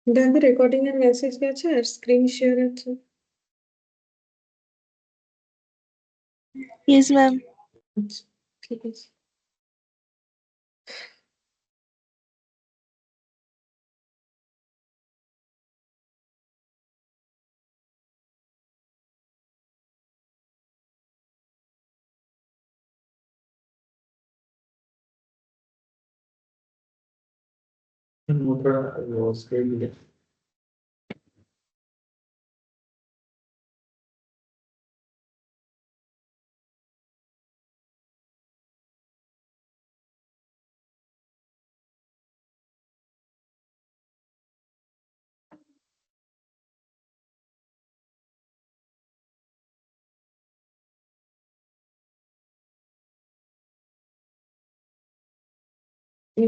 Then the recording and message গেছে আর screen share আছে। Yes, ma'am. আচ্ছা, ঠিক আছে।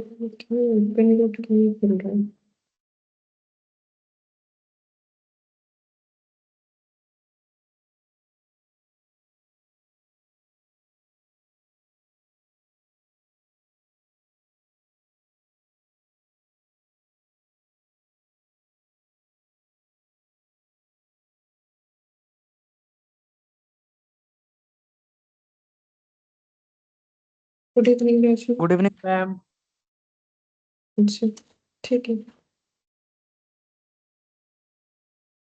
ओपन रूट क्यों खुल रहा है? गुड इवनिंग राशि। Good evening ma'am. अच्छा, ठीक है।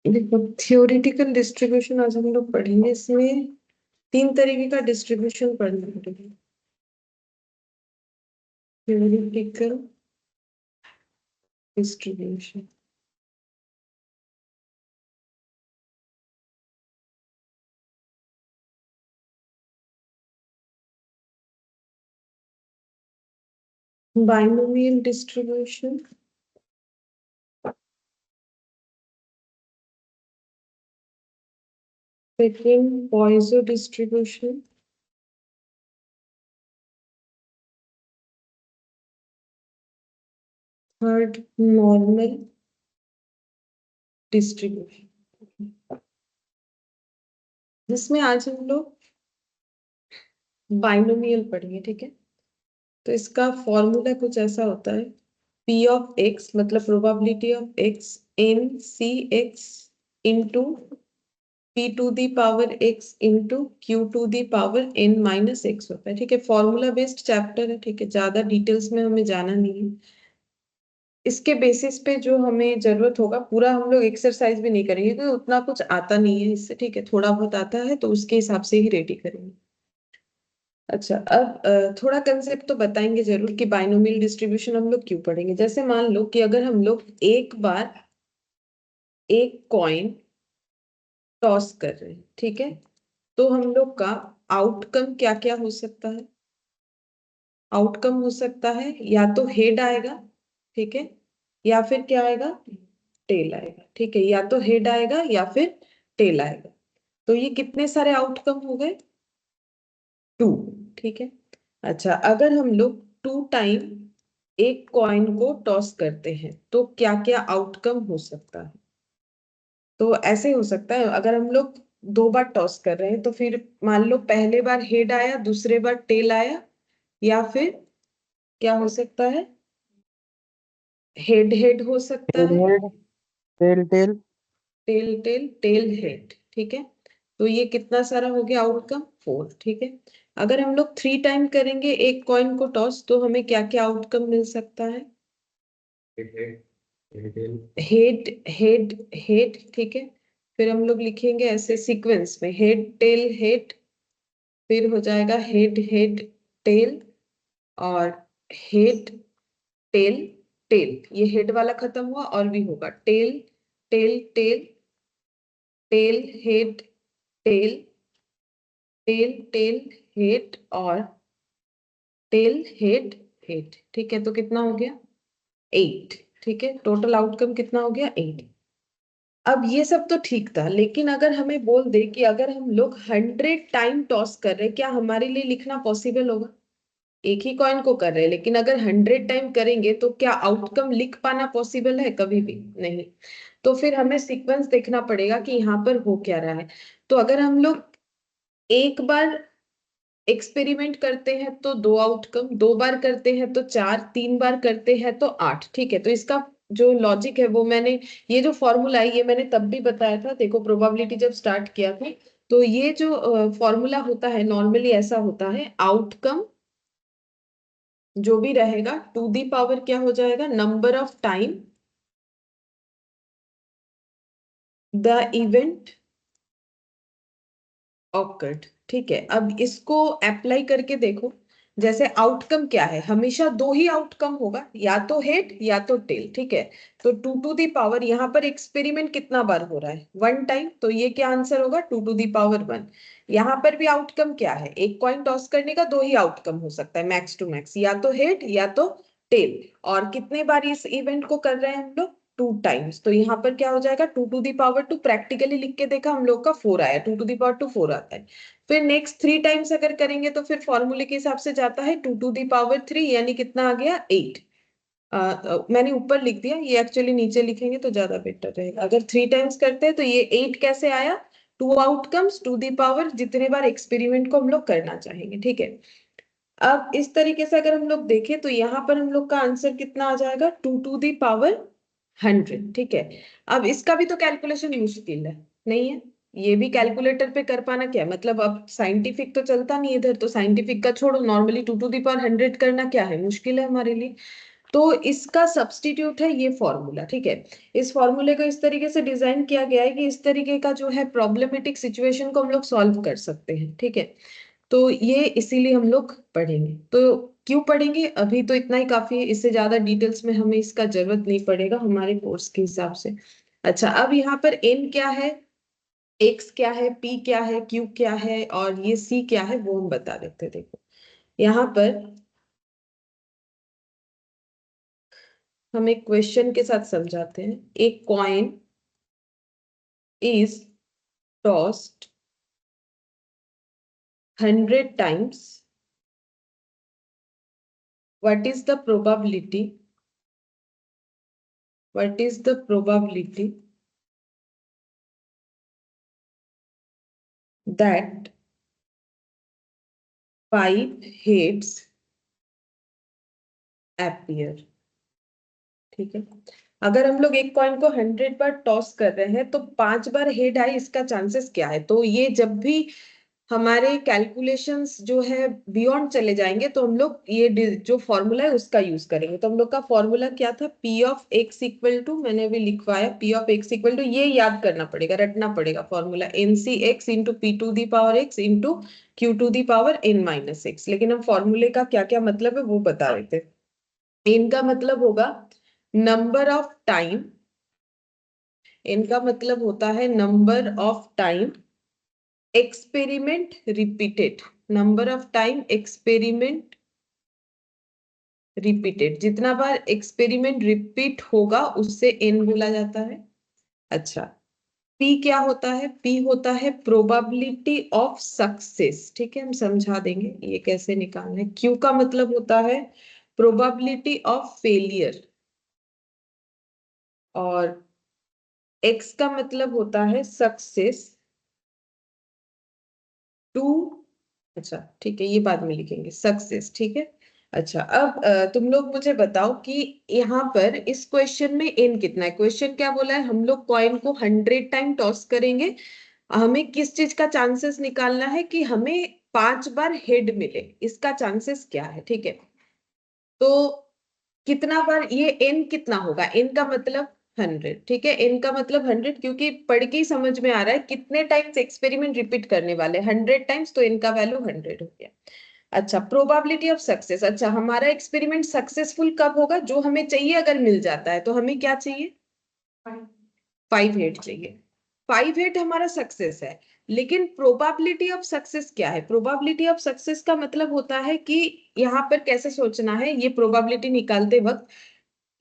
देखो, थियोरिटिकल डिस्ट्रीब्यूशन आज हम लोग पढ़ेंगे। इसमें 3 तरीके का डिस्ट्रीब्यूशन पढ़ना पड़ेगा। Theoretical distribution, binomial distribution, second Poisson distribution, third normal distribution. जिसमें आज हम लोग बाइनोमियल पढ़ेंगे, ठीक है। तो इसका फॉर्मूला कुछ ऐसा होता है, P ऑफ x मतलब probability of x n Cx into P to the power x into Q to the power n minus x होता है, ठीक है। फॉर्मूला बेस्ड चैप्टर है, ठीक है। ज्यादा डिटेल्स में हमें जाना नहीं है। इसके बेसिस पे जो हमें जरूरत होगा, पूरा हम लोग एक्सरसाइज भी नहीं करेंगे क्योंकि उतना कुछ आता नहीं है इससे, ठीक है। थोड़ा बहुत आता है तो उसके हिसाब से ही रेडी करेंगे। अच्छा, अब थोड़ा कंसेप्ट तो बताएंगे जरूर कि बाइनोमियल डिस्ट्रीब्यूशन हम लोग क्यों पढ़ेंगे। जैसे मान लो कि अगर हम लोग एक बार एक कॉइन टॉस कर रहे हैं, ठीक है, तो हम लोग का आउटकम क्या क्या हो सकता है। आउटकम हो सकता है या तो हेड आएगा, ठीक है, या फिर क्या आएगा, टेल आएगा, ठीक है। या तो हेड आएगा या फिर टेल आएगा। तो ये कितने सारे आउटकम हो गए, 2, ठीक है। अच्छा, अगर हम लोग 2 टाइम एक कॉइन को टॉस करते हैं तो क्या क्या आउटकम हो सकता है। तो ऐसे हो सकता है, अगर हम लोग 2 बार टॉस कर रहे हैं तो फिर मान लो पहले बार हेड आया, दूसरे बार टेल आया, या फिर क्या हो सकता है, हेड हेड हो सकता हेड है, head, tail tail, tail tail tail head, ठीक है। तो ये कितना सारा हो गया आउटकम, 4, ठीक है। अगर हम लोग 3 टाइम करेंगे एक कॉइन को टॉस तो हमें क्या क्या आउटकम मिल सकता है, हेड हेड हेड, ठीक है। फिर हम लोग लिखेंगे ऐसे सीक्वेंस में, हेड टेल हेड, फिर हो जाएगा हेड हेड टेल, और हेड टेल टेल। ये हेड वाला खत्म हुआ, और भी होगा tail tail tail tail head tail tail tail head और टेल हेड हेड, ठीक है। तो कितना हो गया, 8, ठीक है। टोटल आउटकम कितना हो गया, 8। अब ये सब तो ठीक था, लेकिन अगर हमें बोल दे कि अगर हम लोग 100 टाइम टॉस कर रहे, क्या हमारे लिए लिखना पॉसिबल होगा। एक ही कॉइन को कर रहे हैं, लेकिन अगर 100 टाइम करेंगे तो क्या आउटकम लिख पाना पॉसिबल है, कभी भी नहीं। तो फिर हमें सीक्वेंस देखना पड़ेगा कि यहाँ पर हो क्या रहा है। तो अगर हम लोग एक बार एक्सपेरिमेंट करते हैं तो 2 आउटकम, 2 बार करते हैं तो 4, 3 बार करते हैं तो 8, ठीक है। तो इसका जो लॉजिक है वो मैंने, ये जो फॉर्मूला है ये मैंने तब भी बताया था, देखो प्रोबेबिलिटी जब स्टार्ट किया था, तो ये जो फॉर्मूला होता है नॉर्मली ऐसा होता है, आउटकम जो भी रहेगा टू दी पावर क्या हो जाएगा, number of time the event awkward. ठीक है, अब इसको अप्लाई करके देखो, जैसे आउटकम क्या है, हमेशा दो ही आउटकम होगा, या तो हेड या तो टेल। ठीक है, तो टू टू दी पावर, यहाँ पर एक्सपेरिमेंट कितना बार हो रहा है, वन टाइम, तो ये क्या आंसर होगा, two to the power one. यहाँ पर भी आउटकम क्या है, एक कॉइन टॉस करने का दो ही आउटकम हो सकता है मैक्स टू मैक्स, या तो हेड या तो टेल। और कितने बार इस इवेंट को कर रहे हैं हम लोग, टू टाइम्स, तो यहाँ पर क्या हो जाएगा, two to the power two, practically लिख के देखा हम लोग का फोर आया, two to the power two four आता है। फिर नेक्स्ट थ्री टाइम्स अगर करेंगे तो फिर फॉर्मूले के हिसाब से जाता है two to the power three, यानी कितना आ गया, एट। मैंने ऊपर लिख दिया, ये एक्चुअली नीचे लिखेंगे तो ज्यादा बेटर रहेगा। अगर थ्री टाइम्स करते हैं तो ये एट कैसे आया, two outcomes to the power जितने बार एक्सपेरिमेंट को हम लोग करना चाहेंगे। ठीक है, अब इस तरीके से अगर हम लोग देखें तो यहाँ पर हम लोग का आंसर कितना आ जाएगा, two to the power hundred. ठीक है, अब इसका भी तो कैलकुलेशन मुश्किल है, नहीं है, ये भी कैलकुलेटर पे कर पाना क्या है? मतलब अब साइंटिफिक तो चलता नहीं इधर, तो साइंटिफिक का छोड़ो, normally two to the power hundred करना क्या है, मुश्किल है हमारे लिए। तो इसका सब्स्टिट्यूट है ये फॉर्मूला। ठीक है, इस फॉर्मूले को इस तरीके से डिजाइन किया गया है कि इस तरीके का जो है प्रॉब्लमेटिक सिचुएशन को हम लोग सॉल्व कर सकते हैं। ठीक है, तो ये इसीलिए हम लोग पढ़ेंगे। तो क्यों पढ़ेंगे, अभी तो इतना ही काफी है, इससे ज्यादा डिटेल्स में हमें इसका जरूरत नहीं पड़ेगा हमारे कोर्स के हिसाब से। अच्छा, अब यहाँ पर एन क्या है, एक्स क्या है, पी क्या है, क्यू क्या है, और ये सी क्या है, वो हम बता देते हैं। देखो यहाँ पर हम एक क्वेश्चन के साथ समझाते हैं। एक coin is tossed 100 times, what is the probability, what is the probability that 5 heads appear। ठीक है, अगर हम लोग एक कॉइन को 100 बार टॉस कर रहे हैं तो 5 बार हेड आए, इसका चांसेस क्या है। तो ये जब भी हमारे कैलकुलेशंस जो है बियॉन्ड चले जाएंगे तो हम लोग ये जो फॉर्मूला है उसका यूज करेंगे। तो हम लोग का फॉर्मूला क्या था, p of x equal to, मैंने अभी लिखवाया, p of x equal to, ये याद करना पड़ेगा, रटना पड़ेगा formula, n C x into p to the power x into q to the power n minus x. लेकिन हम फॉर्मूले का क्या क्या मतलब है वो बता रहे थे। इनका मतलब होगा नंबर ऑफ टाइम, इनका मतलब होता है number of time experiment repeated, number of time experiment repeated, जितना बार एक्सपेरिमेंट रिपीट होगा उससे एन बोला जाता है। अच्छा, पी क्या होता है, पी होता है प्रोबेबिलिटी ऑफ सक्सेस। ठीक है, हम समझा देंगे ये कैसे निकालना है। क्यू का मतलब होता है प्रोबेबिलिटी ऑफ फेलियर, और एक्स का मतलब होता है सक्सेस टू, अच्छा ठीक है, ये बाद में लिखेंगे सक्सेस। ठीक है, अच्छा अब तुम लोग मुझे बताओ कि यहाँ पर इस क्वेश्चन में एन कितना है। क्वेश्चन क्या बोला है, हम लोग कॉइन को 100 टाइम टॉस करेंगे, हमें किस चीज का चांसेस निकालना है कि हमें 5 बार हेड मिले, इसका चांसेस क्या है। ठीक है, तो कितना बार ये एन कितना होगा, एन का मतलब 100। ठीक है, एन का मतलब 100, क्योंकि पढ़ के ही समझ में आ रहा है कितने टाइम्स एक्सपेरिमेंट रिपीट करने वाले, 100 टाइम्स, तो इनका वैल्यू 100 हो गया। अच्छा, प्रोबेबिलिटी ऑफ सक्सेस, अच्छा हमारा एक्सपेरिमेंट सक्सेसफुल कब होगा, जो हमें चाहिए अगर मिल जाता है, तो हमें क्या चाहिए, 5 हेड चाहिए। 5 हेड हमारा सक्सेस है, लेकिन प्रोबेबिलिटी ऑफ सक्सेस क्या है, प्रोबेबिलिटी ऑफ सक्सेस का मतलब होता है कि यहाँ पर कैसे सोचना है, ये प्रोबेबिलिटी निकालते वक्त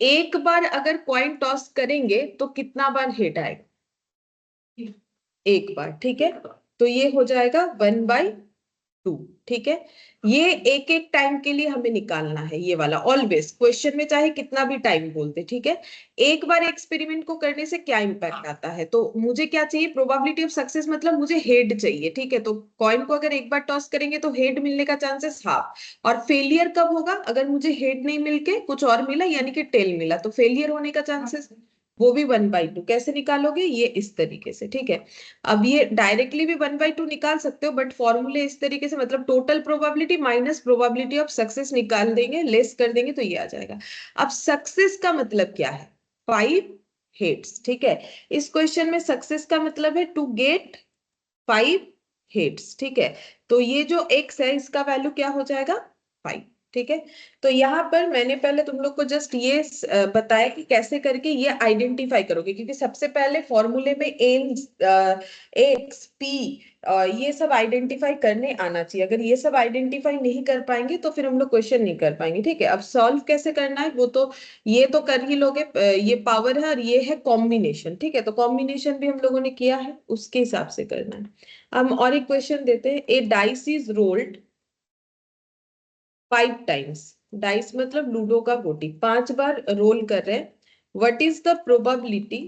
एक बार अगर कॉइन टॉस करेंगे तो कितना बार हेड आएगा, एक बार। ठीक है, तो ये हो जाएगा 1/5, 2। ठीक है, ये एक एक टाइम के लिए हमें निकालना है, ये वाला ऑलवेज क्वेश्चन में चाहे कितना भी टाइम बोलते। ठीक है, एक बार एक्सपेरिमेंट को करने से क्या इम्पैक्ट आता है, तो मुझे क्या चाहिए, प्रोबेबिलिटी ऑफ सक्सेस मतलब मुझे हेड चाहिए। ठीक है, तो कॉइन को अगर एक बार टॉस करेंगे तो हेड मिलने का चांसेस हाफ, और फेलियर कब होगा, अगर मुझे हेड नहीं मिलके कुछ और मिला यानी कि टेल मिला, तो फेलियर होने का चांसेस वो भी 1/2। कैसे निकालोगे, ये इस तरीके से। ठीक है, अब ये डायरेक्टली भी 1/2 निकाल सकते हो, बट फॉर्मूले इस तरीके से, मतलब total probability minus probability of success निकाल देंगे, लेस कर देंगे तो ये आ जाएगा। अब सक्सेस का मतलब क्या है, 5 हेड्स। ठीक है, इस क्वेश्चन में सक्सेस का मतलब है टू गेट 5 हेड्स। ठीक है, तो ये जो x है इसका वैल्यू क्या हो जाएगा, 5। ठीक है, तो यहाँ पर मैंने पहले तुम लोग को जस्ट ये बताया कि कैसे करके ये आइडेंटिफाई करोगे, क्योंकि सबसे पहले फॉर्मूले में एन, एक्स, पी, ये सब आइडेंटिफाई करने आना चाहिए। अगर ये सब आइडेंटिफाई नहीं कर पाएंगे तो फिर हम लोग क्वेश्चन नहीं कर पाएंगे। ठीक है, अब सॉल्व कैसे करना है वो तो ये तो कर ही लोगे, ये पावर है और ये है कॉम्बिनेशन। ठीक है, तो कॉम्बिनेशन भी हम लोगों ने किया है, उसके हिसाब से करना है। हम और एक क्वेश्चन देते हैं, a dice is rolled 5 times. Dice मतलब लूडो का गोटी 5 बार रोल कर रहे हैं, what is the probability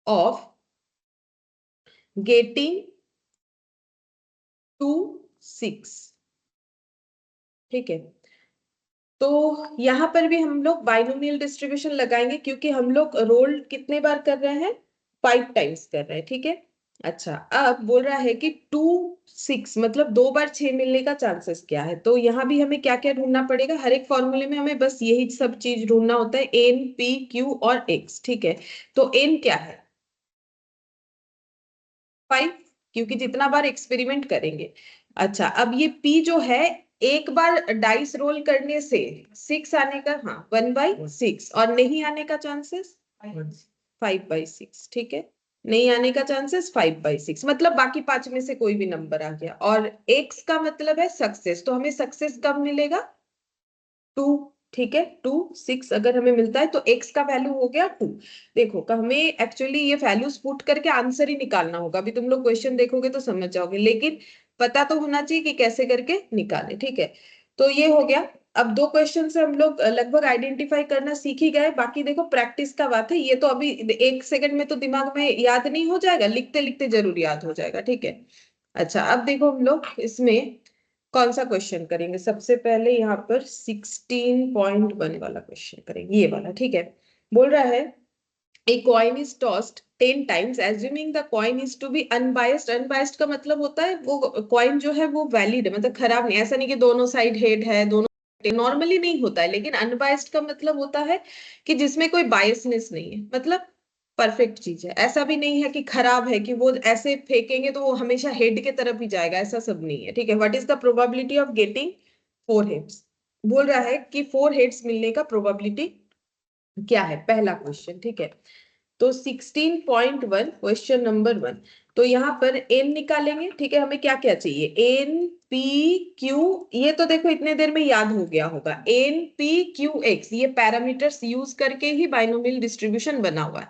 of getting 2 6। ठीक है, तो यहां पर भी हम लोग बाइनोमियल डिस्ट्रीब्यूशन लगाएंगे, क्योंकि हम लोग रोल कितने बार कर रहे हैं, 5 टाइम्स कर रहे हैं। ठीक है, अच्छा अब बोल रहा है कि 2 6 मतलब 2 बार 6 मिलने का चांसेस क्या है, तो यहाँ भी हमें क्या क्या ढूंढना पड़ेगा, हर एक फॉर्मूले में हमें बस यही सब चीज ढूंढना होता है, एन, पी, क्यू और एक्स। ठीक है, तो एन क्या है, 5, क्योंकि जितना बार एक्सपेरिमेंट करेंगे। अच्छा, अब ये पी जो है, एक बार डाइस रोल करने से 6 आने का, हाँ 1/6, और नहीं आने का चांसेस 5/6। ठीक है, नहीं आने का चांसेस 5/6, मतलब बाकी 5 में से कोई भी नंबर आ गया। और एक्स का मतलब है सक्सेस, तो हमें सक्सेस कब मिलेगा, 2। ठीक है, 2 6 अगर हमें मिलता है तो एक्स का वैल्यू हो गया 2। देखो हमें एक्चुअली ये वैल्यूज पुट करके आंसर ही निकालना होगा, अभी तुम लोग क्वेश्चन देखोगे तो समझ जाओगे, लेकिन पता तो होना चाहिए कि कैसे करके निकाले। ठीक है, तो ये हो गया। अब 2 क्वेश्चन से हम लोग लगभग आइडेंटिफाई करना सीख ही गए, बाकी देखो प्रैक्टिस का बात है, ये तो अभी 1 सेकंड में तो दिमाग में याद नहीं हो जाएगा, लिखते लिखते जरूर याद हो जाएगा। ठीक है, अच्छा अब देखो हम लोग इसमें कौन सा क्वेश्चन करेंगे, सबसे पहले यहाँ पर 16.1 वाला क्वेश्चन करेंगे, ये वाला। ठीक है, बोल रहा है a coin is tossed 10 times assuming the coin is to be unbiased। unbiased का मतलब होता है वो कॉइन जो है वो वैलिड है, मतलब खराब नहीं, ऐसा नहीं कि दोनों साइड हेड है, दोनों नॉर्मली नहीं होता है, लेकिन अनबायस्ड का मतलब होता है कि जिसमें कोई बायसनेस नहीं है, मतलब परफेक्ट चीज है। ऐसा भी नहीं है कि खराब है, कि वो ऐसे फेंकेंगे तो वो हमेशा हेड के तरफ ही जाएगा, ऐसा सब नहीं है। ठीक है, what is the probability of getting 4 heads, बोल रहा है कि 4 हेड्स मिलने का प्रोबेबिलिटी क्या है, पहला क्वेश्चन। ठीक है, तो 16.1 क्वेश्चन नंबर 1, तो यहाँ पर एन निकालेंगे। ठीक है, हमें क्या क्या चाहिए, एन, पी, क्यू, ये तो देखो इतने देर में याद हो गया होगा, एन, पी, क्यू, एक्स, ये पैरामीटर्स यूज करके ही बाइनोमियल डिस्ट्रीब्यूशन बना हुआ है।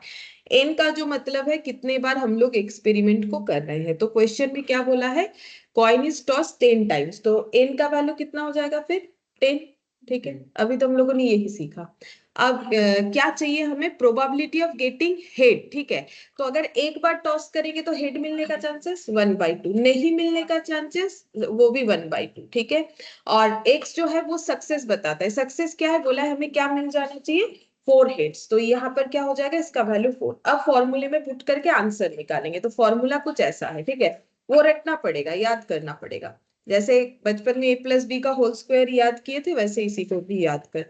एन का जो मतलब है कितने बार हम लोग एक्सपेरिमेंट को कर रहे हैं, तो क्वेश्चन में क्या बोला है, कॉइन इज टॉस 10 टाइम्स, तो एन का वैल्यू कितना हो जाएगा फिर 10। ठीक है, अभी तो हम लोगों ने यही सीखा। अब क्या चाहिए हमें, प्रोबेबिलिटी ऑफ गेटिंग हेड। ठीक है, तो अगर एक बार टॉस करेंगे तो हेड मिलने का चांसेस 1/2, नहीं मिलने का चांसेस वो भी 1/2। ठीक है, और एक्स जो है वो सक्सेस बताता है, सक्सेस क्या है, बोला है हमें क्या मिल जाना चाहिए, 4 हेड्स, तो यहाँ पर क्या हो जाएगा, इसका वैल्यू 4। अब फॉर्मूले में पुट करके आंसर निकालेंगे, तो फॉर्मूला कुछ ऐसा है। ठीक है, वो रटना पड़ेगा, याद करना पड़ेगा, जैसे बचपन में a+b का होल स्क्वायर याद किए थे, वैसे इसी को भी याद कर।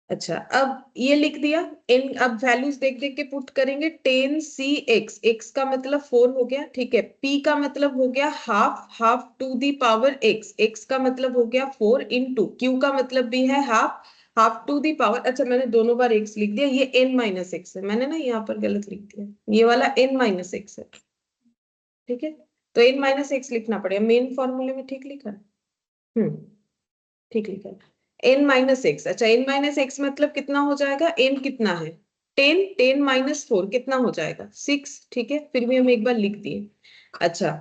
अच्छा, अब ये लिख दिया, इन अब वैल्यूज देख देख के पुट करेंगे, 10 c x, x का मतलब 4 हो गया। ठीक है, p का मतलब हो गया half, half to the power x, x का मतलब हो गया 4 इंटू, q का मतलब भी है half, half to the power, अच्छा मैंने दोनों बार x लिख दिया, ये n-x है, मैंने ना यहाँ पर गलत लिख दिया, ये वाला n-x है। ठीक है, तो n-x लिखना पड़ेगा, मेन फॉर्मूले में ठीक लिखा है? ठीक लिखा है, n-x। अच्छा, n-x मतलब कितना हो जाएगा, n कितना है 10, 10 - 4 कितना हो जाएगा 6। ठीक है, फिर भी हम एक बार लिख दिए। अच्छा,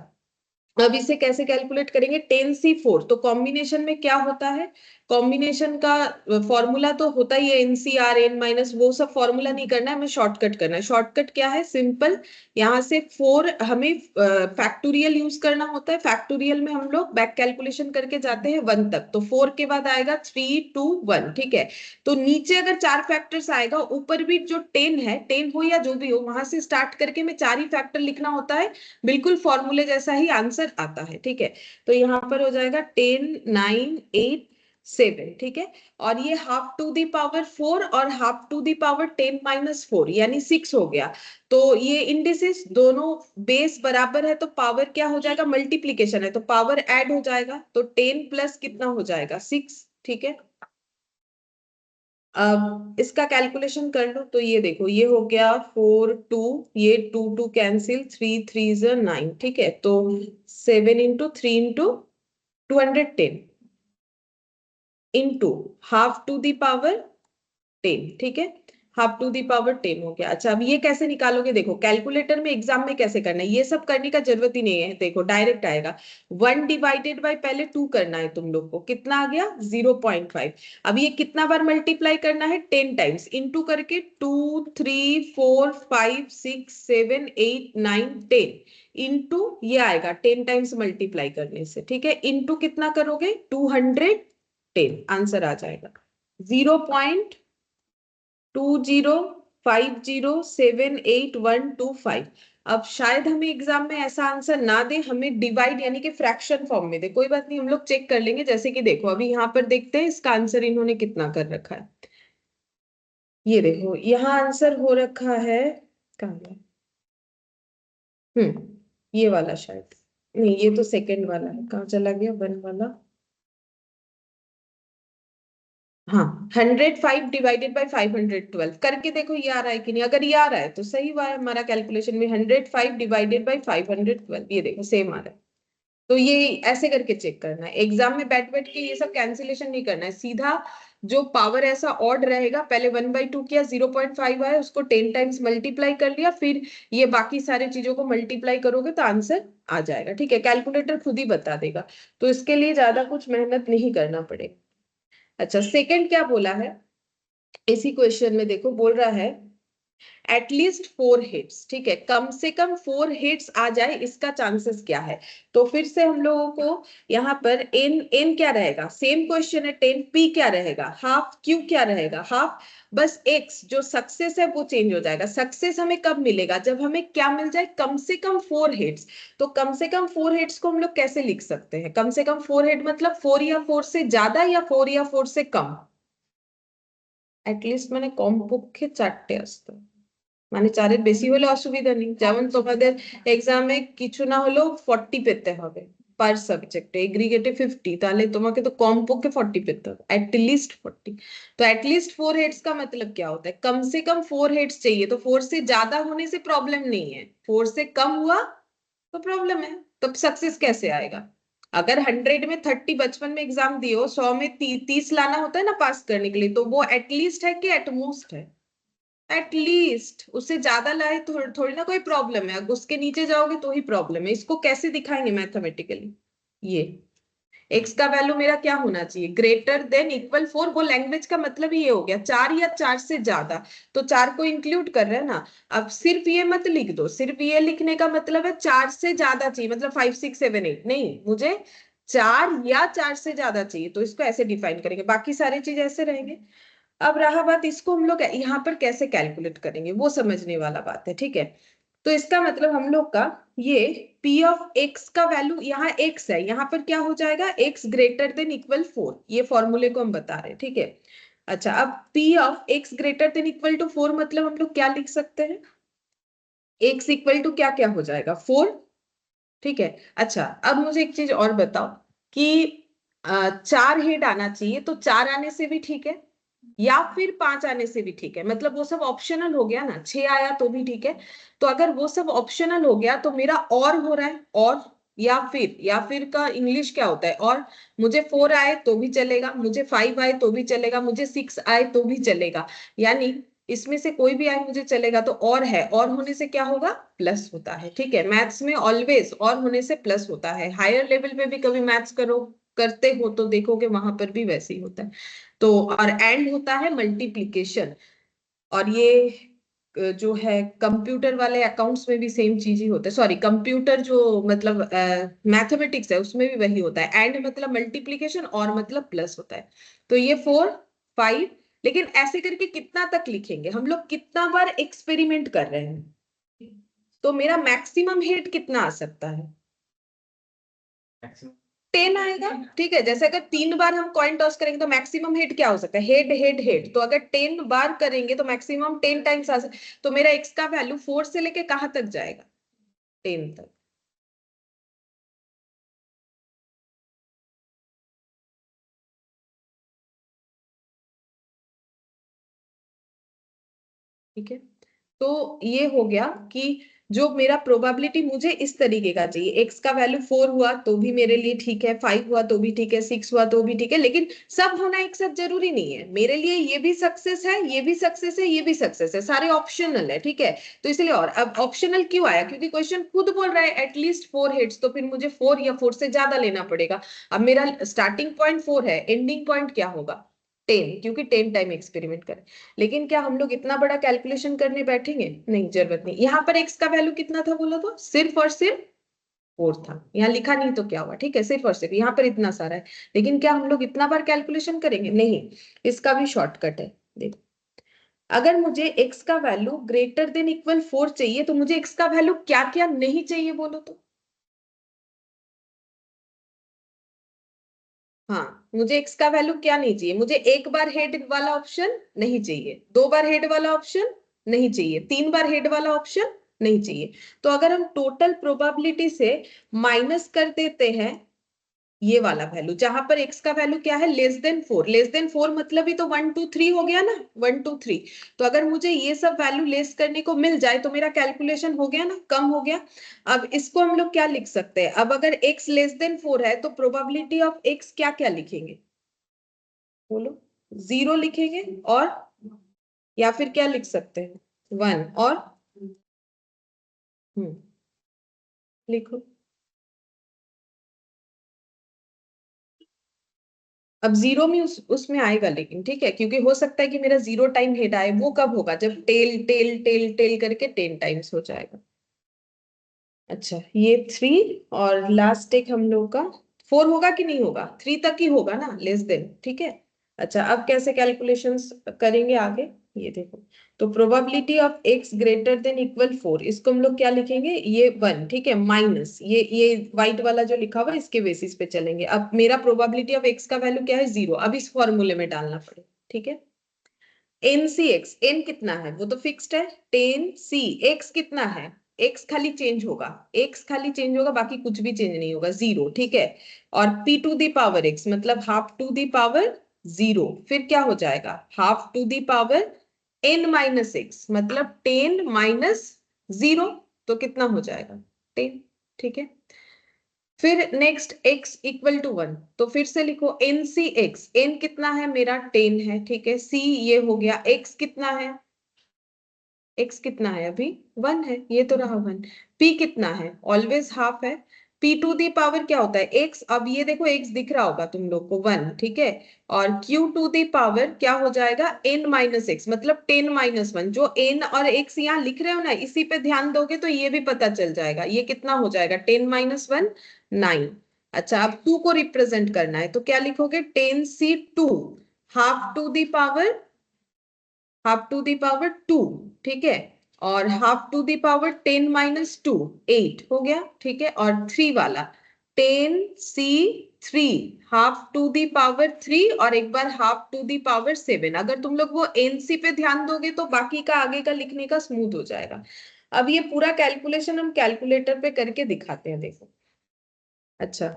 अब इसे कैसे कैलकुलेट करेंगे, 10C4, तो कॉम्बिनेशन में क्या होता है, कॉम्बिनेशन का फॉर्मूला तो होता ही है NCR N माइनस, वो सब फॉर्मूला नहीं करना है, हमें शॉर्टकट करना है। शॉर्टकट क्या है, सिंपल, यहाँ से 4 हमें फैक्टोरियल यूज करना होता है, फैक्टोरियल में हम लोग बैक कैलकुलेशन करके जाते हैं 1 तक, तो 4 के बाद आएगा 3 2 1, ठीक है। तो नीचे अगर 4 फैक्टर्स आएगा, ऊपर भी जो 10 है, 10 हो या जो भी हो, वहां से स्टार्ट करके में 4 ही फैक्टर लिखना होता है, बिल्कुल फॉर्मूले जैसा ही आंसर आता है, ठीक है। तो यहाँ पर हो जाएगा 10 9 8 7, ठीक है। और ये हाफ टू दी पावर 4 और half to the power 10 minus 4 यानी 6 हो गया। तो ये इंडिसेस दोनों बेस बराबर है, तो पावर क्या हो जाएगा, मल्टीप्लीकेशन है, तो पावर ऐड हो जाएगा, तो 10 प्लस कितना हो जाएगा 6, ठीक है। अब इसका कैलकुलेशन कर लो, तो ये देखो, ये हो गया 4 2, ये 2 2 कैंसिल, 3 3 9, ठीक है। तो 7 into 3 into 210 into half to the power 10, ठीक है। हाफ टू दी पावर 10 हो गया। अच्छा, अब ये कैसे निकालोगे, देखो कैलकुलेटर में एग्जाम में कैसे करना है, ये सब करने का जरूरत ही नहीं है, देखो डायरेक्ट आएगा। 1 डिवाइडेड बाय पहले 2 करना है तुम लोग को, कितना आ गया 0.5। अब ये कितना बार मल्टीप्लाई करना है, 10 टाइम्स, इंटू करके 2 3 4 5 6 7 8 9 10 इंटू ये आएगा 10 टाइम्स मल्टीप्लाई करने से, ठीक है। इंटू कितना करोगे 210, आंसर आ जाएगा 0.205078125। अब शायद हमें एग्जाम में ऐसा आंसर ना दे, हमें डिवाइड यानी कि फ्रैक्शन फॉर्म में दे, कोई बात नहीं, हम लोग चेक कर लेंगे। जैसे कि देखो अभी यहाँ पर देखते हैं इसका आंसर इन्होंने कितना कर रखा है। ये देखो यहाँ आंसर हो रखा है, कहाँ है, ये वाला शायद, नहीं ये तो सेकंड वाला है, कहाँ चला गया 1 वाला, हाँ 105 डिवाइडेड बाय 512 करके देखो ये आ रहा है कि नहीं, अगर ये आ रहा है तो सही हुआ है हमारा कैलकुलेशन में, 105 डिवाइडेड बाय 512, ये देखो सेम आ रहा है। तो ये ऐसे करके चेक करना है, एग्जाम में बैठ बैठ के ये सब कैंसिलेशन नहीं करना है, सीधा जो पावर ऐसा ऑड रहेगा, पहले 1/2 किया, 0.5 आया, उसको 10 टाइम्स मल्टीप्लाई कर लिया, फिर ये बाकी सारे चीजों को मल्टीप्लाई करोगे तो आंसर आ जाएगा, ठीक है। कैलकुलेटर खुद ही बता देगा, तो इसके लिए ज्यादा कुछ मेहनत नहीं करना पड़ेगा। अच्छा, सेकंड क्या बोला है, इसी क्वेश्चन में देखो बोल रहा है एटलीस्ट 4 हिट्स, ठीक है, कम से कम 4 हिट्स आ जाए, इसका चांसेस क्या है। तो फिर से हम लोगों को यहाँ पर एन एन क्या रहेगा, सेम क्वेश्चन है, 10 पी क्या रहेगा, हाफ क्यू क्या रहेगा, हाफ, बस एक्स जो सक्सेस है वो चेंज हो जाएगा। सक्सेस हमें कब मिलेगा, जब हमें क्या मिल जाए, कम से कम 4 हिट्स। तो कम से कम 4 हिट्स को हम लोग कैसे लिख सकते हैं, कम से कम 4 हिट मतलब 4 या 4 से ज्यादा या 4 या 4 से कम, এটলিস্ট মানে কমপক্ষে 4টে আসতো, মানে 4-এর বেশি হলে অসুবিধা নেই, যেমন তোমাদের এক্সামে কিছু না হলেও 40 পেতে হবে পার সাবজেক্টে, এগ্রিগেটে 50, তাহলে তোমাকে তো কমপক্ষে 40 পেতে হবে, एटलीस्ट 40। तो एटलीस्ट 4 हेड्स का मतलब क्या होता है, कम से कम 4 हेड्स चाहिए, तो 4 से ज्यादा होने से प्रॉब्लम नहीं है, 4 से कम हुआ तो प्रॉब्लम है। तब सक्सेस कैसे आएगा, अगर 100 में 30 बचपन में एग्जाम दिए हो, 100 में 30 लाना होता है ना पास करने के लिए, तो वो एटलीस्ट है कि एटमोस्ट है, एटलीस्ट, उससे ज्यादा लाए तो थोड़ी ना कोई प्रॉब्लम है, अगर उसके नीचे जाओगे तो ही प्रॉब्लम है। इसको कैसे दिखाएंगे मैथमेटिकली, ये एक्स का वैल्यू मेरा क्या होना चाहिए, ग्रेटर देन इक्वल 4, वो लैंग्वेज का मतलब ही ये हो गया, 4 या 4 से ज्यादा, तो 4 को इंक्लूड कर रहे हैं ना। अब सिर्फ ये मत लिख दो, सिर्फ ये लिखने का मतलब है 4 से ज्यादा चाहिए, मतलब 5 6 7 8 नहीं, मुझे 4 या 4 से ज्यादा चाहिए, तो इसको ऐसे डिफाइन करेंगे, बाकी सारी चीज ऐसे रहेंगे। अब रहा बात, इसको हम लोग यहाँ पर कैसे कैलकुलेट करेंगे, वो समझने वाला बात है, ठीक है। तो इसका मतलब हम लोग का ये P ऑफ x का वैल्यू, यहाँ x है, यहाँ पर क्या हो जाएगा, x ग्रेटर देन इक्वल 4, ये फॉर्मूले को हम बता रहे हैं, ठीक है। अच्छा, अब P of x greater than equal to 4 मतलब हम लोग क्या लिख सकते हैं, x इक्वल टू क्या क्या हो जाएगा 4, ठीक है। अच्छा, अब मुझे एक चीज और बताओ कि 4 हेड आना चाहिए, तो 4 आने से भी ठीक है, या फिर 5 आने से भी ठीक है, मतलब वो सब ऑप्शनल हो गया ना, 6 आया तो भी ठीक है। तो अगर वो सब ऑप्शनल हो गया तो मेरा और हो रहा है, और या फिर का इंग्लिश क्या होता है, और मुझे 4 आए तो भी चलेगा, मुझे 5 आए तो भी चलेगा, मुझे 6 आए तो भी चलेगा, यानी इसमें से कोई भी आए मुझे चलेगा, तो और है, और होने से क्या होगा, प्लस होता है। ठीक है, मैथ्स में ऑलवेज और होने से प्लस होता है। हायर लेवल पे भी कभी मैथ्स करते हो तो देखोगे वहां पर भी वैसे ही होता है। तो और एंड होता है मल्टीप्लीकेशन, और ये जो है कंप्यूटर वाले अकाउंट्स में भी सेम चीज ही होता है। सॉरी, कंप्यूटर जो मतलब मैथमेटिक्स है उसमें भी वही होता है। एंड मतलब मल्टीप्लीकेशन और मतलब प्लस होता है। तो ये 4 5, लेकिन ऐसे करके कितना तक लिखेंगे हम लोग, कितना बार एक्सपेरिमेंट कर रहे हैं, तो मेरा मैक्सिमम हिट कितना आ सकता है, 10 आएगा। ठीक है, जैसे अगर 3 बार हम कॉइन टॉस करेंगे तो मैक्सिमम हिट क्या हो सकता है, हेड हेड हेड। तो अगर 10 बार करेंगे तो मैक्सिमम 10 टाइम्स आ सकता है। तो मेरा एक्स का वैल्यू 4 से लेके कहां तक जाएगा, 10 तक। ठीक है, तो ये हो गया कि जो मेरा प्रोबेबिलिटी मुझे इस तरीके का चाहिए, एक्स का वैल्यू 4 हुआ तो भी मेरे लिए ठीक है, 5 हुआ तो भी ठीक है, 6 हुआ तो भी ठीक है, लेकिन सब होना एक साथ जरूरी नहीं है। मेरे लिए ये भी सक्सेस है, ये भी सक्सेस है, ये भी सक्सेस है, सारे ऑप्शनल है। ठीक है, तो इसलिए, और अब ऑप्शनल क्यों आया, क्योंकि क्वेश्चन खुद बोल रहा है एटलीस्ट 4 हिट्स, तो फिर मुझे 4 या 4 से ज्यादा लेना पड़ेगा। अब मेरा स्टार्टिंग पॉइंट 4 है, एंडिंग पॉइंट क्या होगा, 10, क्योंकि 10 टाइम एक्सपेरिमेंट करें। लेकिन क्या हम लोग इतना बड़ा कैलकुलेशन करने बैठेंगे, नहीं, जरूरत नहीं। यहाँ पर एक्स का वैल्यू कितना था बोला, तो सिर्फ और सिर्फ 4 था, यहाँ लिखा नहीं तो क्या हुआ। ठीक है, सिर्फ और सिर्फ यहाँ पर इतना सारा है, लेकिन क्या हम लोग इतना बार कैलकुलेशन करेंगे, नहीं। इसका भी शॉर्टकट है, देखो। अगर मुझे एक्स का वैल्यू ग्रेटर देन इक्वल 4 चाहिए, तो मुझे एक्स का वैल्यू क्या क्या नहीं चाहिए बोलो तो। हाँ, मुझे एक्स का वैल्यू क्या नहीं चाहिए, मुझे एक बार हेड वाला ऑप्शन नहीं चाहिए, 2 बार हेड वाला ऑप्शन नहीं चाहिए, 3 बार हेड वाला ऑप्शन नहीं चाहिए। तो अगर हम टोटल प्रोबेबिलिटी से माइनस कर देते हैं ये वाला वैल्यू, जहां पर एक्स का वैल्यू क्या है, लेस देन 4, लेस देन 4 मतलब ही तो 1 2 3 हो गया ना, 1 2 3। तो अगर मुझे ये सब वैल्यू लेस करने को मिल जाए तो मेरा कैलकुलेशन हो गया ना, कम हो गया। अब इसको हम लोग क्या लिख सकते हैं, अब अगर x लेस देन 4 है तो प्रोबेबिलिटी ऑफ x क्या क्या लिखेंगे बोलो, 0 लिखेंगे, और या फिर क्या लिख सकते हैं, 1, और हम्म, लिखो। अब जीरो में उसमें आएगा, लेकिन ठीक है, क्योंकि हो सकता है कि मेरा 0 टाइम हेड आए, वो कब होगा, जब टेल टेल टेल टेल करके 10 टाइम्स हो जाएगा। अच्छा, ये 3, और लास्ट एक हम लोग का 4 होगा कि नहीं होगा, 3 तक ही होगा ना, लेस देन। ठीक है, अच्छा, अब कैसे कैलकुलेशंस करेंगे आगे, ये देखो। तो probability of x greater than equal 4, इसको हम लोग क्या लिखेंगे, ये 1, ठीक है, माइनस ये व्हाइट वाला जो लिखा हुआ है इसके बेसिस पे चलेंगे। अब मेरा प्रोबेबिलिटी ऑफ एक्स का वैल्यू क्या है, 0, अब इस फॉर्मूले में डालना पड़े। ठीक है, एन सी एक्स, एन कितना है वो तो फिक्स्ड है, टेन सी एक्स कितना है, एक्स खाली चेंज होगा, एक्स खाली चेंज होगा, बाकी कुछ भी चेंज नहीं होगा, 0। ठीक है, और p to the power x मतलब हाफ टू दी पावर 0, फिर क्या हो जाएगा, half to the power n minus x मतलब 10 माइनस 0, तो कितना हो जाएगा, 10। ठीक है, फिर नेक्स्ट x इक्वल टू 1, तो फिर से लिखो एन सी एक्स, एन कितना है मेरा 10 है, ठीक है, c ये हो गया, x कितना है, x कितना है अभी 1 है, ये तो रहा 1। p कितना है, ऑलवेज हाफ है। p टू दी पावर क्या होता है x, अब ये देखो x दिख रहा होगा तुम लोग को 1, ठीक है, और q टू दी पावर क्या हो जाएगा n माइनस एक्स मतलब 10 माइनस 1, जो n और x यहाँ लिख रहे हो ना, इसी पे ध्यान दोगे तो ये भी पता चल जाएगा, ये कितना हो जाएगा 10 माइनस 1 9। अच्छा, अब 2 को रिप्रेजेंट करना है तो क्या लिखोगे, 10 c 2 half to the power 2, ठीक है, और half to the power 10 minus 2 8 हो गया। ठीक है, और 3 वाला 10 c 3 half to the power 3 और एक बार हाफ टू दी पावर 7। अगर तुम लोग वो एनसी पे ध्यान दोगे तो बाकी का आगे का लिखने का स्मूथ हो जाएगा। अब ये पूरा कैलकुलेशन हम कैलकुलेटर पे करके दिखाते हैं, देखो। अच्छा,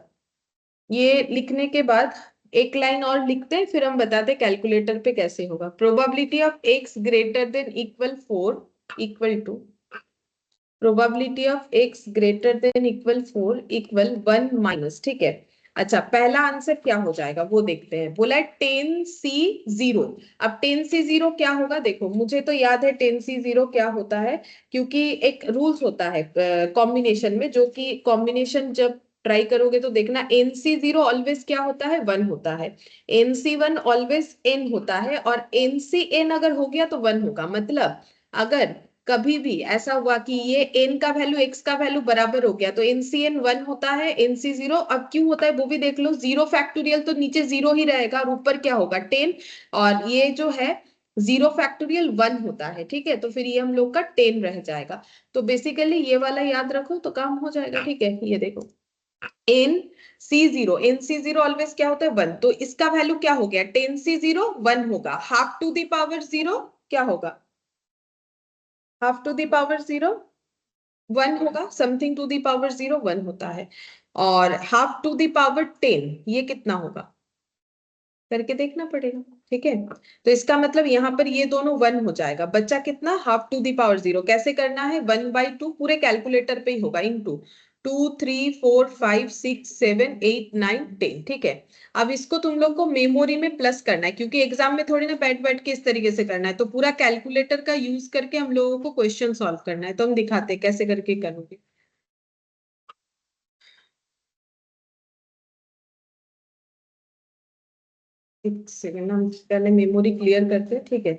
ये लिखने के बाद एक लाइन और लिखते हैं, फिर हम बताते हैं कैलकुलेटर पे कैसे होगा। Probability of x greater than equal 4 equal to probability of x greater than equal 4 equal 1 minus, ठीक है, अच्छा, पहला आंसर क्या हो जाएगा वो देखते हैं। बोला है 10C0। अब 10C0 क्या होगा, देखो मुझे तो याद है 10C0 क्या होता है, क्योंकि एक रूल्स होता है कॉम्बिनेशन में, जो कि कॉम्बिनेशन जब ट्राई करोगे तो देखना NC0 ऑलवेज क्या होता है, 1 होता है। NC1 ऑलवेज N होता है, और NCN अगर हो गया तो 1 होगा। मतलब अगर कभी भी ऐसा हुआ कि ये n का वैल्यू x का वैल्यू बराबर हो गया तो NCN 1 होता है, NC0 अब क्यों होता है वो भी देख लो। 0 फैक्टोरियल तो नीचे 0 ही रहेगा और ऊपर क्या होगा 10, और ये जो है 0 फैक्टोरियल 1 होता है। ठीक है, तो फिर ये हम लोग का 10 रह जाएगा। तो बेसिकली ये वाला याद रखो तो काम हो जाएगा। ठीक है, ये देखो NC0 ऑलवेज क्या होता है 1, तो इसका वैल्यू क्या हो गया 10C0 1 होगा। हाफ टू द पावर 0 क्या होगा, हाफ टू द पावर 0 1 होगा। समथिंग टू द पावर 0 1 होता है। और हाफ टू द पावर 10 ये कितना होगा, करके देखना पड़ेगा। ठीक है, तो इसका मतलब यहाँ पर ये दोनों 1 हो जाएगा। बच्चा कितना, हाफ टू द पावर 0। कैसे करना है, 1/2 पूरे कैलकुलेटर पे ही होगा, इनटू 2 3 4 5 6 7 8 9 10। ठीक है, अब इसको तुम लोग को मेमोरी में प्लस करना है, क्योंकि एग्जाम में थोड़ी ना बैठ बैठ के इस तरीके से करना है, तो पूरा कैलकुलेटर का यूज करके हम लोगों को क्वेश्चन सॉल्व करना है। तो हम दिखाते हैं कैसे करके करोगे। एक सेकेंड, हम पहले मेमोरी क्लियर करते हैं। ठीक है,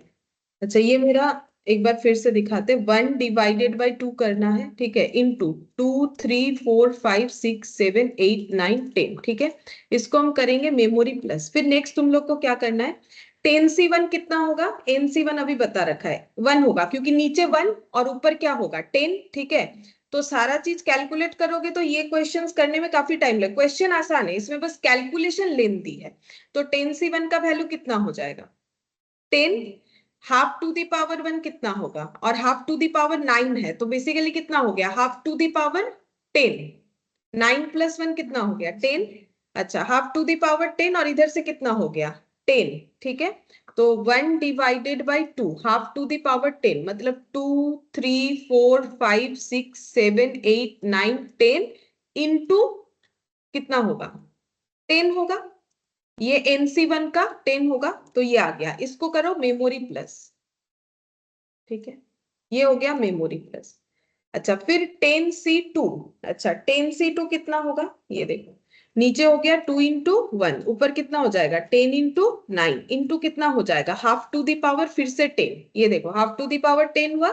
अच्छा ये मेरा एक बार फिर से दिखाते हैं। 1/2 करना है। ठीक है, इंटू 2 3 4 5 6 7 8 9 10। ठीक है, इसको हम करेंगे मेमोरी प्लस। फिर नेक्स्ट तुम लोग को क्या करना है, 10C1 कितना होगा, NC1 अभी बता रखा है 1 होगा, क्योंकि नीचे 1 और ऊपर क्या होगा 10। ठीक है, तो सारा चीज कैलकुलेट करोगे तो ये क्वेश्चंस करने में काफी टाइम लगे। क्वेश्चन आसान है, इसमें बस कैलकुलेशन लेंदी है। तो 10C1 का वैल्यू कितना हो जाएगा 10। हाफ टू द पावर 1 कितना होगा, और हाफ टू द पावर 9 है, तो बेसिकली कितना हो गया half to the power 10। 9 plus 1 कितना हो गया 10। अच्छा, हाफ टू द पावर 10 और इधर से कितना हो गया 10। ठीक है, तो 1/2 हाफ टू द पावर 10 मतलब 2 3 4 5 6 7 8 9 10 इंटू कितना होगा 10 होगा। ये NC1 का 10 होगा, तो ये आ गया। इसको करो मेमोरी प्लस। ठीक है, ये हो गया मेमोरी प्लस। अच्छा, फिर 10C2। अच्छा, 10C2 कितना होगा, ये देखो नीचे हो गया 2 इंटू 1, ऊपर कितना हो जाएगा 10 इंटू 9 इंटू कितना हो जाएगा हाफ टू द पावर फिर से 10। ये देखो हाफ टू द पावर 10 हुआ,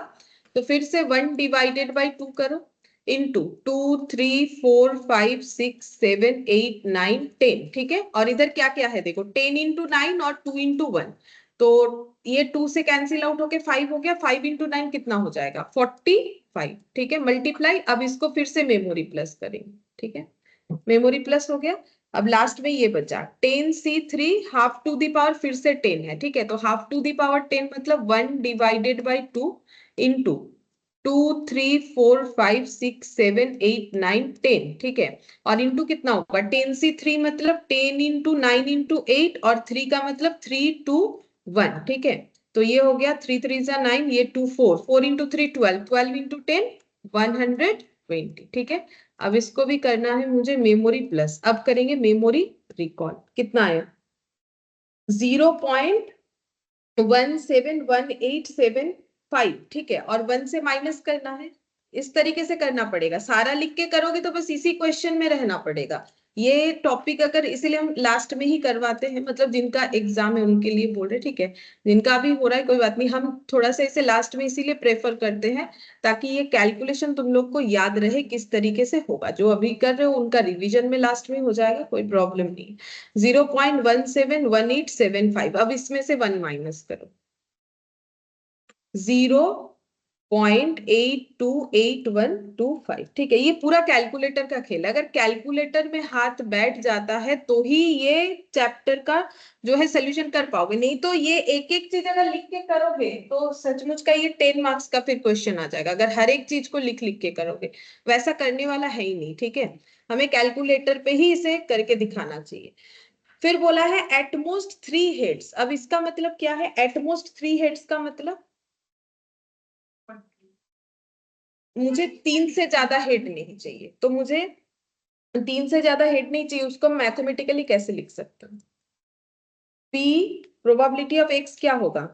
तो फिर से 1/2 करो, इंटू 2 3 4 5 6 7 8 9 10। ठीक है, और इधर क्या क्या है देखो 10 इंटू 9 और 2 इंटू 1, तो ये 2 से कैंसिल आउट होके 5 हो गया। 5 इंटू 9 कितना हो जाएगा 45। ठीक है, मल्टीप्लाई। अब इसको फिर से मेमोरी प्लस करेंगे। ठीक है, मेमोरी प्लस हो गया। अब लास्ट में ये बचा 10C3 half to the power फिर से 10 है। ठीक है, तो हाफ टू द पावर 10 मतलब 1/2 इंटू 2 3 4 5 6 7 8 9 10। ठीक है, और इंटू कितना होगा 10C3 मतलब 10 इंटू 9 इंटू 8, और 3 का मतलब 3 2 1। ठीक है, तो ये हो गया 3 3 9, ये 2 4 4 इंटू 3 12 12 इंटू 10 120। ठीक है, अब इसको भी करना है मुझे मेमोरी प्लस। अब करेंगे मेमोरी रिकॉल। कितना आया 0.171875। ठीक है, और 1 से माइनस करना है। इस तरीके से करना पड़ेगा, सारा लिख के करोगे तो बस इसी क्वेश्चन में रहना पड़ेगा। ये टॉपिक अगर, इसीलिए हम लास्ट में ही करवाते हैं, मतलब जिनका एग्जाम है उनके लिए बोल रहे। ठीक है, जिनका भी हो रहा है कोई बात नहीं, हम थोड़ा सा इसे लास्ट में इसीलिए प्रेफर करते हैं ताकि ये कैलकुलेशन तुम लोग को याद रहे किस तरीके से होगा। जो अभी कर रहे हो उनका रिवीजन में लास्ट में हो जाएगा, कोई प्रॉब्लम नहीं। 0.171875। अब इसमें से 1 माइनस करो, 0.828125। ठीक है, ये पूरा कैलकुलेटर का खेल है। अगर कैलकुलेटर में हाथ बैठ जाता है तो ही ये चैप्टर का जो है सोल्यूशन कर पाओगे, नहीं तो ये एक एक चीज अगर लिख के करोगे तो सचमुच का ये 10 मार्क्स का फिर क्वेश्चन आ जाएगा, अगर हर एक चीज को लिख लिख के करोगे। वैसा करने वाला है ही नहीं। ठीक है, हमें कैलकुलेटर पे ही इसे करके दिखाना चाहिए। फिर बोला है एटमोस्ट 3 हेड्स। अब इसका मतलब क्या है, एटमोस्ट 3 हेड्स का मतलब मुझे 3 से ज्यादा हेड नहीं चाहिए, तो मुझे 3 से ज्यादा हेड नहीं चाहिए, उसको मैथमेटिकली कैसे लिख सकते हैं? P प्रोबेबिलिटी ऑफ x क्या होगा?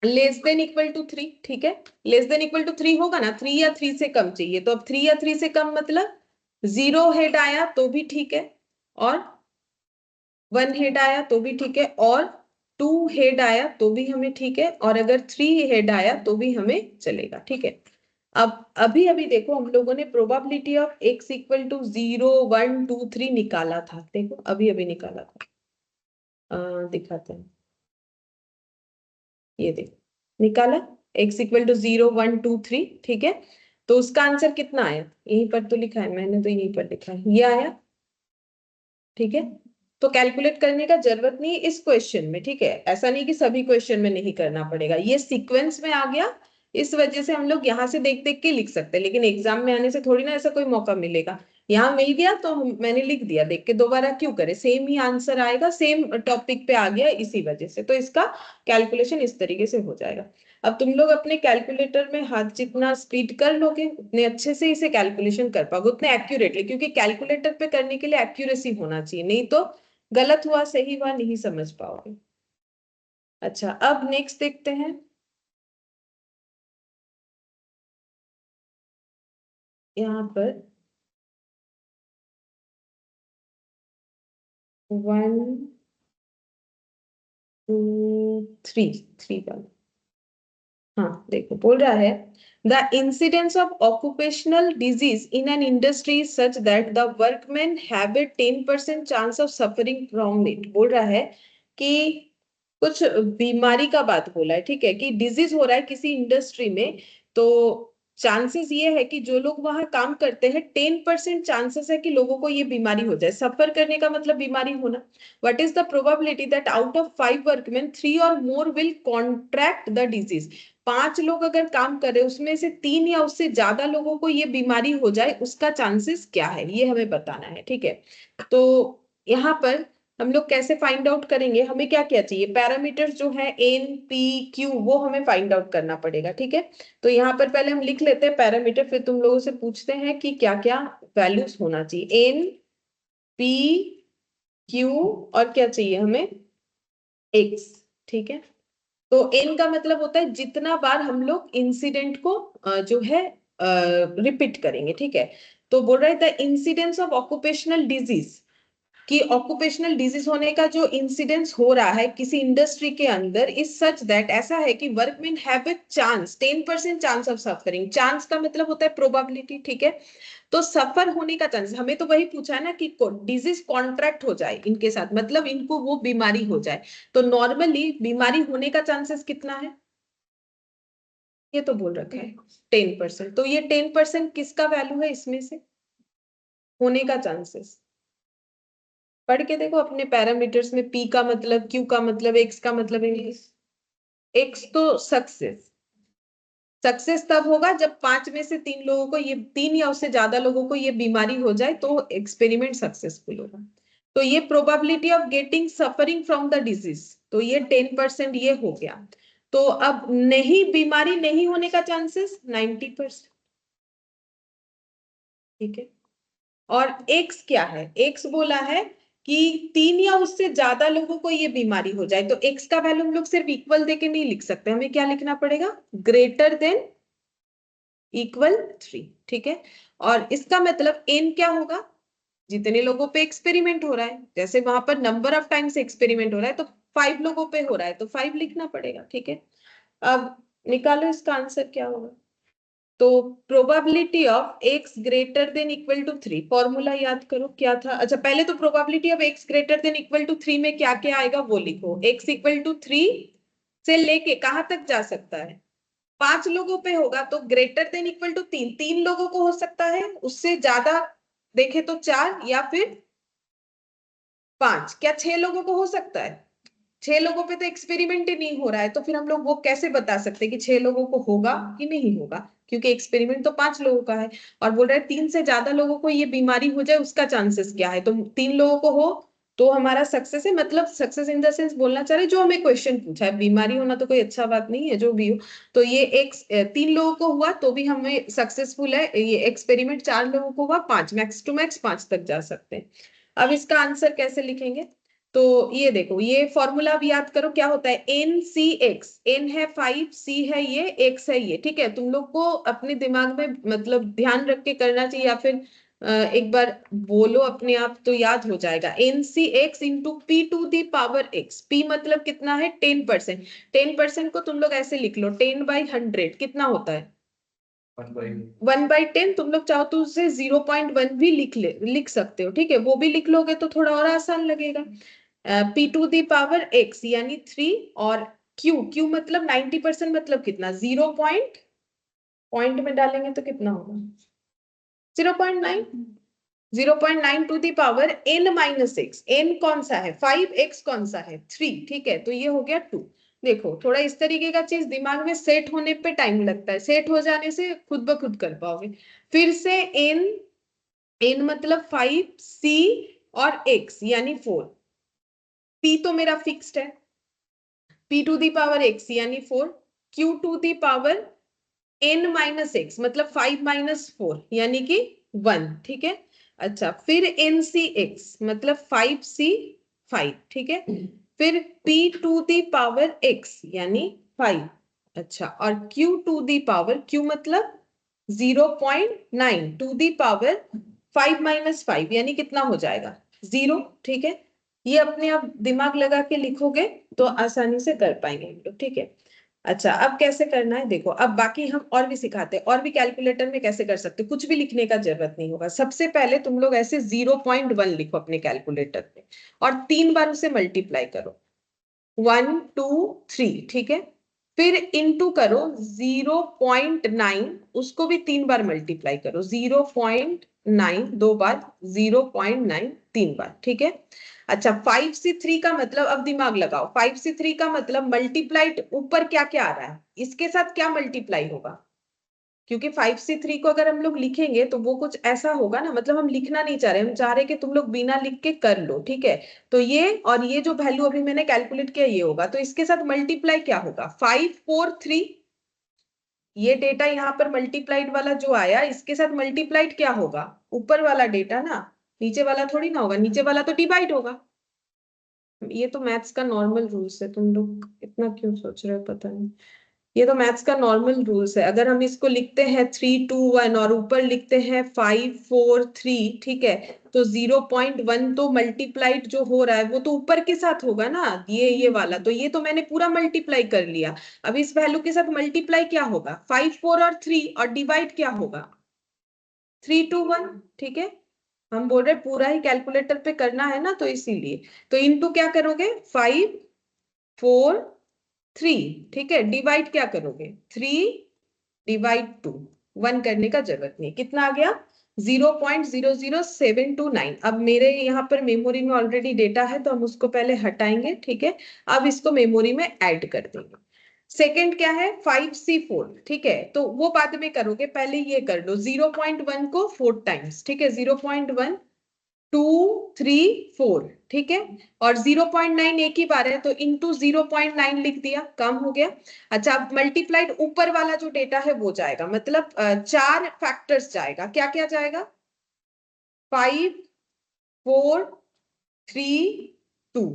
लेस देन इक्वल टू 3, ठीक है, लेस देन इक्वल टू 3 होगा ना, 3 या 3 से कम चाहिए, तो अब 3 या 3 से कम मतलब 0 हेड आया तो भी ठीक है, और 1 हेड आया तो भी ठीक है, और 2 हेड आया तो भी हमें ठीक है, और अगर 3 हेड आया तो भी हमें चलेगा, ठीक है। अब अभी अभी देखो हम लोगों ने probability of x equal to 0 1 2 3 निकाला था, देखो अभी अभी निकाला था, दिखाते हैं, ये देखो निकाला, x इक्वल टू 0 1 2 3, ठीक है। तो उसका आंसर कितना आया? यहीं पर तो लिखा है, मैंने तो यहीं पर लिखा है, ये आया, ठीक है। तो कैलकुलेट करने का जरूरत नहीं इस क्वेश्चन में, ठीक है, ऐसा नहीं कि सभी क्वेश्चन में नहीं करना पड़ेगा, ये सीक्वेंस में आ गया, इस वजह से हम लोग यहाँ से देख देख के लिख सकते हैं, लेकिन एग्जाम में आने से थोड़ी ना ऐसा कोई मौका मिलेगा, यहाँ मिल गया तो मैंने लिख दिया, देख के दोबारा क्यों करे, सेम ही आंसर आएगा, सेम टॉपिक पे आ गया, इसी वजह से तो इसका कैलकुलेशन इस तरीके से हो जाएगा। अब तुम लोग अपने कैलकुलेटर में हाथ जितना स्पीड कर लोगे उतने अच्छे से इसे कैलकुलेशन कर पाओगे, उतने एक्यूरेटली, क्योंकि कैलकुलेटर पे करने के लिए एक्यूरेसी होना चाहिए, नहीं तो गलत हुआ सही हुआ नहीं समझ पाओगे। अच्छा, अब नेक्स्ट देखते हैं, यहाँ पर 1 2 3 3 का, हाँ देखो बोल रहा है, the incidence of occupational disease in an industry such that the workman have a 10% chance of suffering from it, बोल रहा है कि कुछ बीमारी का बात बोला है, ठीक है, कि डिजीज हो रहा है किसी इंडस्ट्री में, तो चांसेस ये है कि जो लोग वहां काम करते हैं 10% चांसेस है कि लोगों को ये बीमारी हो जाए, सफर करने का मतलब बीमारी होना। What is the probability that out of 5 workman 3 और more will contract the disease? 5 लोग अगर काम कर रहे हैं उसमें से 3 या उससे ज्यादा लोगों को ये बीमारी हो जाए, उसका चांसेस क्या है, ये हमें बताना है, ठीक है। तो यहाँ पर हम लोग कैसे फाइंड आउट करेंगे, हमें क्या क्या चाहिए, पैरामीटर्स जो है एन पी क्यू, वो हमें फाइंड आउट करना पड़ेगा, ठीक है। तो यहाँ पर पहले हम लिख लेते हैं पैरामीटर, फिर तुम लोगों से पूछते हैं कि क्या क्या वैल्यूज होना चाहिए, एन पी क्यू, और क्या चाहिए हमें, एक्स, ठीक है। तो एन का मतलब होता है जितना बार हम लोग इंसिडेंट को जो है रिपीट करेंगे, ठीक है। तो बोल रहे थे इंसिडेंस ऑफ ऑक्यूपेशनल डिजीज, कि ऑक्यूपेशनल डिजीज होने का जो इंसिडेंस हो रहा है किसी इंडस्ट्री के अंदर इज सच दैट, ऐसा है कि workman have a chance 10% chance of suffering, chance का मतलब होता है प्रोबेबिलिटी, ठीक है। तो सफर होने का चांस, हमें तो वही पूछा है ना कि डिजीज कॉन्ट्रैक्ट हो जाए इनके साथ, मतलब इनको वो बीमारी हो जाए, तो नॉर्मली बीमारी होने का चांसेस कितना है, ये तो बोल रखा है 10%, तो ये 10% किसका वैल्यू है इसमें से, होने का चांसेस, पढ़ के देखो अपने पैरामीटर्स में, पी का मतलब, क्यू का मतलब, एक्स का मतलब, इंग्लिश, एक्स तो सक्सेस, सक्सेस तब होगा जब 5 में से 3 लोगों को ये, 3 या उससे ज्यादा लोगों को ये बीमारी हो जाए तो एक्सपेरिमेंट सक्सेसफुल होगा। तो ये probability of getting suffering from the disease, तो ये 10% ये हो गया। तो अब नहीं, बीमारी नहीं होने का चांसेस 90%, ठीक है। और एक्स क्या है, एक्स बोला है कि 3 या उससे ज्यादा लोगों को ये बीमारी हो जाए, तो एक्स का वैल्यू हम लोग सिर्फ इक्वल देके नहीं लिख सकते, हमें क्या लिखना पड़ेगा, ग्रेटर देन इक्वल 3, ठीक है। और इसका मतलब एन क्या होगा, जितने लोगों पे एक्सपेरिमेंट हो रहा है, जैसे वहां पर नंबर ऑफ टाइम्स एक्सपेरिमेंट हो रहा है, तो 5 लोगों पे हो रहा है तो 5 लिखना पड़ेगा, ठीक है। अब निकालो इसका आंसर क्या होगा, तो probability of x greater than equal to 3, formula याद करो क्या था, अच्छा पहले तो probability of x greater than equal to 3 में क्या क्या आएगा वो लिखो, x इक्वल टू 3 से लेके कहां तक जा सकता है, 5 लोगों पे होगा तो ग्रेटर देन इक्वल टू 3, 3 लोगों को हो सकता है, उससे ज्यादा देखे तो 4 या फिर 5, क्या 6 लोगों को हो सकता है, 6 लोगों पे तो एक्सपेरिमेंट ही नहीं हो रहा है, तो फिर हम लोग वो कैसे बता सकते हैं कि 6 लोगों को होगा कि नहीं होगा, क्योंकि एक्सपेरिमेंट तो 5 लोगों का है, और बोल रहे हैं 3 से ज्यादा लोगों को ये बीमारी हो जाए उसका चांसेस क्या है, तो 3 लोगों को हो तो हमारा सक्सेस है, मतलब सक्सेस इन द सेंस बोलना चाह रहे जो हमें क्वेश्चन पूछा है, बीमारी होना तो कोई अच्छा बात नहीं है, जो भी हो। तो ये एक 3 लोगों को हुआ तो भी हमें सक्सेसफुल है, ये एक्सपेरिमेंट 4 लोगों को हुआ, 5 मैक्स टू मैक्स 5 तक जा सकते हैं। अब इसका आंसर कैसे लिखेंगे? तो ये देखो, ये फॉर्मूला अब याद करो क्या होता है, एन सी एक्स, एन है 5, सी है ये, एक्स है ये, ठीक है। तुम लोग को अपने दिमाग में मतलब ध्यान रख के करना चाहिए, या फिर एक बार बोलो अपने आप तो याद हो जाएगा। N C x into p to the power x, p मतलब कितना है 10%, 10% को तुम लोग ऐसे लिख लो 10/100 कितना होता है 1/10। तुम लोग चाहो तो उसे 0.1 भी लिख सकते हो, ठीक है, वो भी लिख लोगे तो थोड़ा और आसान लगेगा। P to the power x यानी 3, और क्यू, क्यू मतलब 90% मतलब कितना 0 पॉइंट में डालेंगे तो कितना होगा 0.9, 0.9 to the power n minus x, n कौन सा है 5, एक्स कौन सा है 3, ठीक है, तो ये हो गया 2। देखो थोड़ा इस तरीके का चीज दिमाग में सेट होने पे टाइम लगता है, सेट हो जाने से खुद ब खुद कर पाओगे। फिर से n, n मतलब 5, c और x यानी 4, p तो मेरा फिक्स्ड है, p to the power x यानी 4, q to the power n minus x मतलब 5 माइनस 4 यानी कि 1, ठीक है। अच्छा, फिर एन सी एक्स मतलब 5c 5, ठीक है। फिर p to the power x यानी 5, अच्छा, और q to the power, q मतलब 0.9 टू दी पावर 5 माइनस 5 यानी कितना हो जाएगा 0, ठीक है। ये अपने आप दिमाग लगा के लिखोगे तो आसानी से कर पाएंगे हम लोग, ठीक है। अच्छा, अब कैसे करना है देखो, अब बाकी हम और भी सिखाते हैं, और भी कैलकुलेटर में कैसे कर सकते हो, कुछ भी लिखने का जरूरत नहीं होगा। सबसे पहले तुम लोग ऐसे 0.1 लिखो अपने कैलकुलेटर में, और 3 बार उसे मल्टीप्लाई करो, 1 2 3, ठीक है। फिर इंटू करो 0.9, उसको भी 3 बार मल्टीप्लाई करो, 0.9 2 बार, 0.9 3 बार, ठीक है। अच्छा, 5c3 का मतलब, अब दिमाग लगाओ, 5c3 का मतलब मल्टीप्लाइड ऊपर क्या क्या आ रहा है, इसके साथ क्या मल्टीप्लाई होगा, क्योंकि 5c3 को अगर हम लोग लिखेंगे तो वो कुछ ऐसा होगा ना, मतलब हम लिखना नहीं चाह रहे, हम चाह रहे कि तुम लोग बिना लिख के कर लो, ठीक है। तो ये और ये जो वैल्यू अभी मैंने कैलकुलेट किया ये होगा, तो इसके साथ मल्टीप्लाई क्या होगा 5 4 3, ये डेटा यहाँ पर मल्टीप्लाइड वाला जो आया इसके साथ मल्टीप्लाइड क्या होगा, ऊपर वाला डेटा ना, नीचे वाला थोड़ी ना होगा, नीचे वाला तो डिवाइड होगा। ये तो मैथ्स का नॉर्मल रूल्स है, तुम लोग इतना क्यों सोच रहे हो पता नहीं, ये तो मैथ्स का नॉर्मल रूल्स है। अगर हम इसको लिखते हैं 3 2 1 और ऊपर लिखते हैं 5 4 3, ठीक है, तो 0.1 तो मल्टीप्लाइड जो हो रहा है वो तो ऊपर के साथ होगा ना, ये वाला, तो ये तो मैंने पूरा मल्टीप्लाई कर लिया। अब इस वैल्यू के साथ मल्टीप्लाई क्या होगा 5 4 और 3, और डिवाइड क्या होगा 3 2 1, ठीक है। हम बोल रहे पूरा ही कैलकुलेटर पे करना है ना, तो इसीलिए, तो इनटू क्या करोगे 5 4 3, ठीक है, डिवाइड क्या करोगे 3/2, 1 करने का जरूरत नहीं, कितना आ गया 0.00729। अब मेरे यहाँ पर मेमोरी में ऑलरेडी डेटा है तो हम उसको पहले हटाएंगे, ठीक है। अब इसको मेमोरी में ऐड कर देंगे। सेकंड क्या है 5c4, ठीक है, तो वो बाद में करोगे, पहले ये कर लो 0.1 को 4 टाइम्स, ठीक है, 0.1 2 3 4, ठीक है, और 0.9 एक ही बार है तो इंटू 0.9 लिख दिया, काम हो गया। अच्छा, अब मल्टीप्लाइड ऊपर वाला जो डेटा है वो जाएगा, मतलब 4 फैक्टर्स जाएगा, क्या क्या जाएगा 5 4 3 2,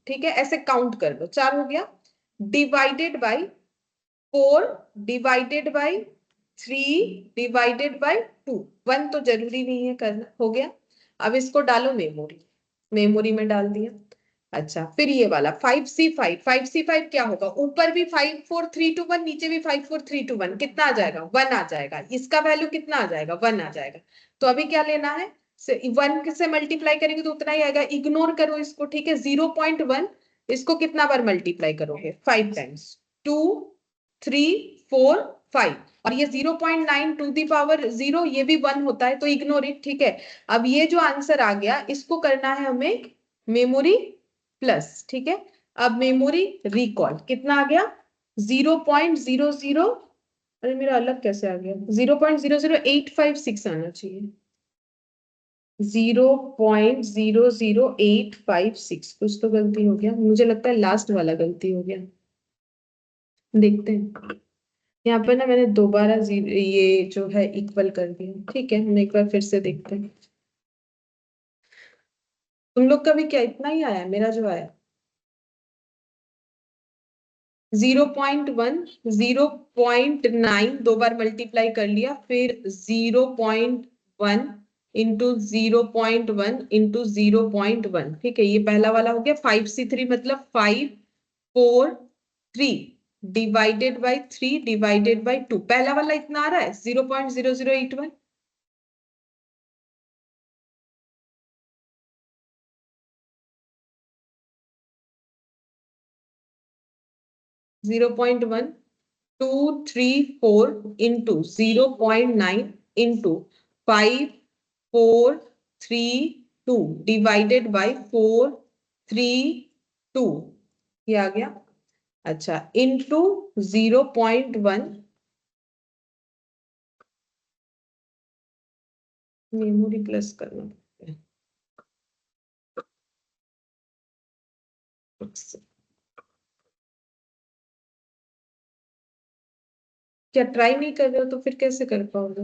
ठीक है, ऐसे काउंट कर लो, 4 हो गया, divided by 4 divided by 3 divided by 2, 1 तो जरूरी नहीं है करना, हो गया। अब इसको डालो मेमोरी, मेमोरी में डाल दिया। अच्छा, फिर ये वाला 5c5, 5c5 क्या होगा, ऊपर भी 5 4 3 2 1, नीचे भी 5 4 3 2 1, कितना आ जाएगा 1 आ जाएगा, इसका वैल्यू कितना आ जाएगा 1 आ जाएगा। तो अभी क्या लेना है, 1 से मल्टीप्लाई करेंगे तो उतना ही आएगा, इग्नोर करो इसको, ठीक है। 0.1 इसको कितना बार मल्टीप्लाई करोगे 5 टाइम्स, 2 3 4 5, और ये 0.9 टू दी पावर 0 ये भी 1 होता है तो इग्नोर इट, ठीक है। अब ये जो आंसर आ गया इसको करना है हमें मेमोरी प्लस, ठीक है। अब मेमोरी रिकॉल कितना आ गया 0.00, अरे मेरा अलग कैसे आ गया 0.00856 आना चाहिए, 0.00856 कुछ तो गलती हो गया, मुझे लगता है लास्ट वाला गलती हो गया। देखते हैं, यहाँ पर ना मैंने दोबारा ये जो है इक्वल कर दिया। ठीक है, हम एक बार फिर से देखते हैं। तुम लोग का भी क्या इतना ही आया है? मेरा जो आया 0.1, 0.9 दो बार मल्टीप्लाई कर लिया, फिर 0.1 इंटू 0.1 इंटू 0.1। ठीक है, ये पहला वाला हो गया। 5C3 मतलब 543 डिवाइडेड बाई 3 डिवाइडेड बाई 2। पहला वाला इतना आ रहा है 0.0081। 0.1234 इंटू 0.9 इंटू 542 डिवाइडेड बाई 432, ये आ गया। अच्छा, इंटू 0.1, मेमोरी प्लस करना पड़ता है। क्या ट्राई नहीं कर रहे हो तो फिर कैसे कर पाओगे?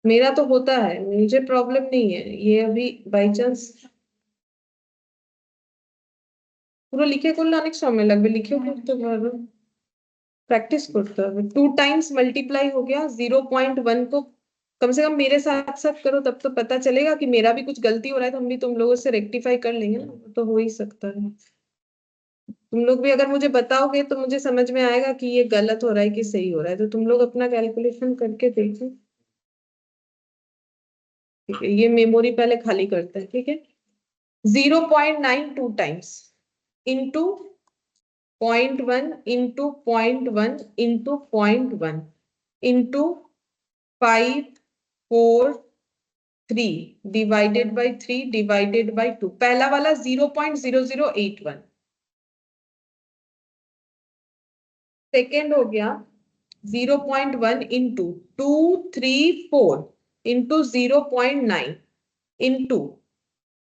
मेरा तो होता है, मुझे प्रॉब्लम नहीं है ये। अभी बाई चांस পুরো লিখে করলে অনেক সময় লাগবে, লিখেও করতে পারো, प्रैक्टिस करते হবে। 2 टाइम्स मल्टीप्लाई हो गया 0.1 को। कम से कम मेरे साथ साथ करो, तब तो पता चलेगा कि मेरा भी कुछ गलती हो रहा है, तो हम भी तुम लोगों से रेक्टिफाई कर लेंगे ना, तो हो ही सकता है। तुम लोग भी अगर मुझे बताओगे तो मुझे समझ में आएगा कि ये गलत हो रहा है कि सही हो रहा है। तो तुम लोग अपना कैलकुलेशन करके देखो। ठीक है, ये मेमोरी पहले खाली करते हैं। ठीक है, 0.9 times into 0.1 into 0.1 into 0.1 into 543 divided by 3 divided by 2। पहला वाला 0.0081। सेकेंड हो गया 0.1 into 234 into 0.9 into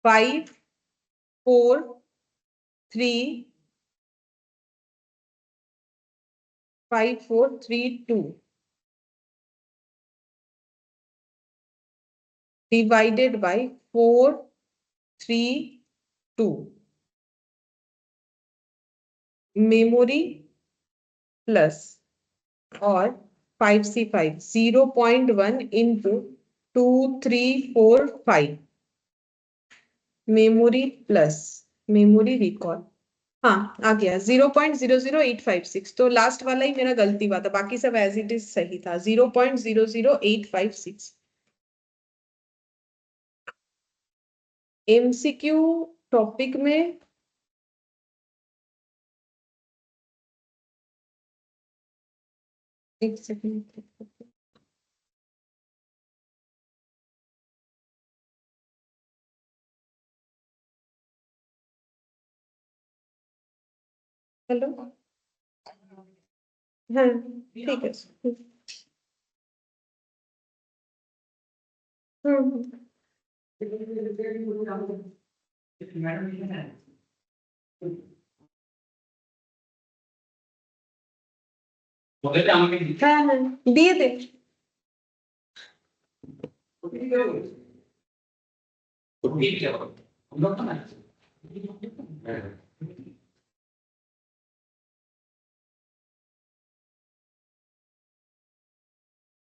543 5432 divided by 432। Memory plus और 5C5 0.1 into 2345 memory plus memory recall. हाँ, आ गया 0.00856। तो लास्ट वाला ही मेरा गलती हुआ था, बाकी सब एज इट इज सही था। 0.00856। एमसीक्यू टॉपिक में एक सेकंड। हेलो, हाँ ठीक है। हम्म। हाँ हाँ, दिए थे।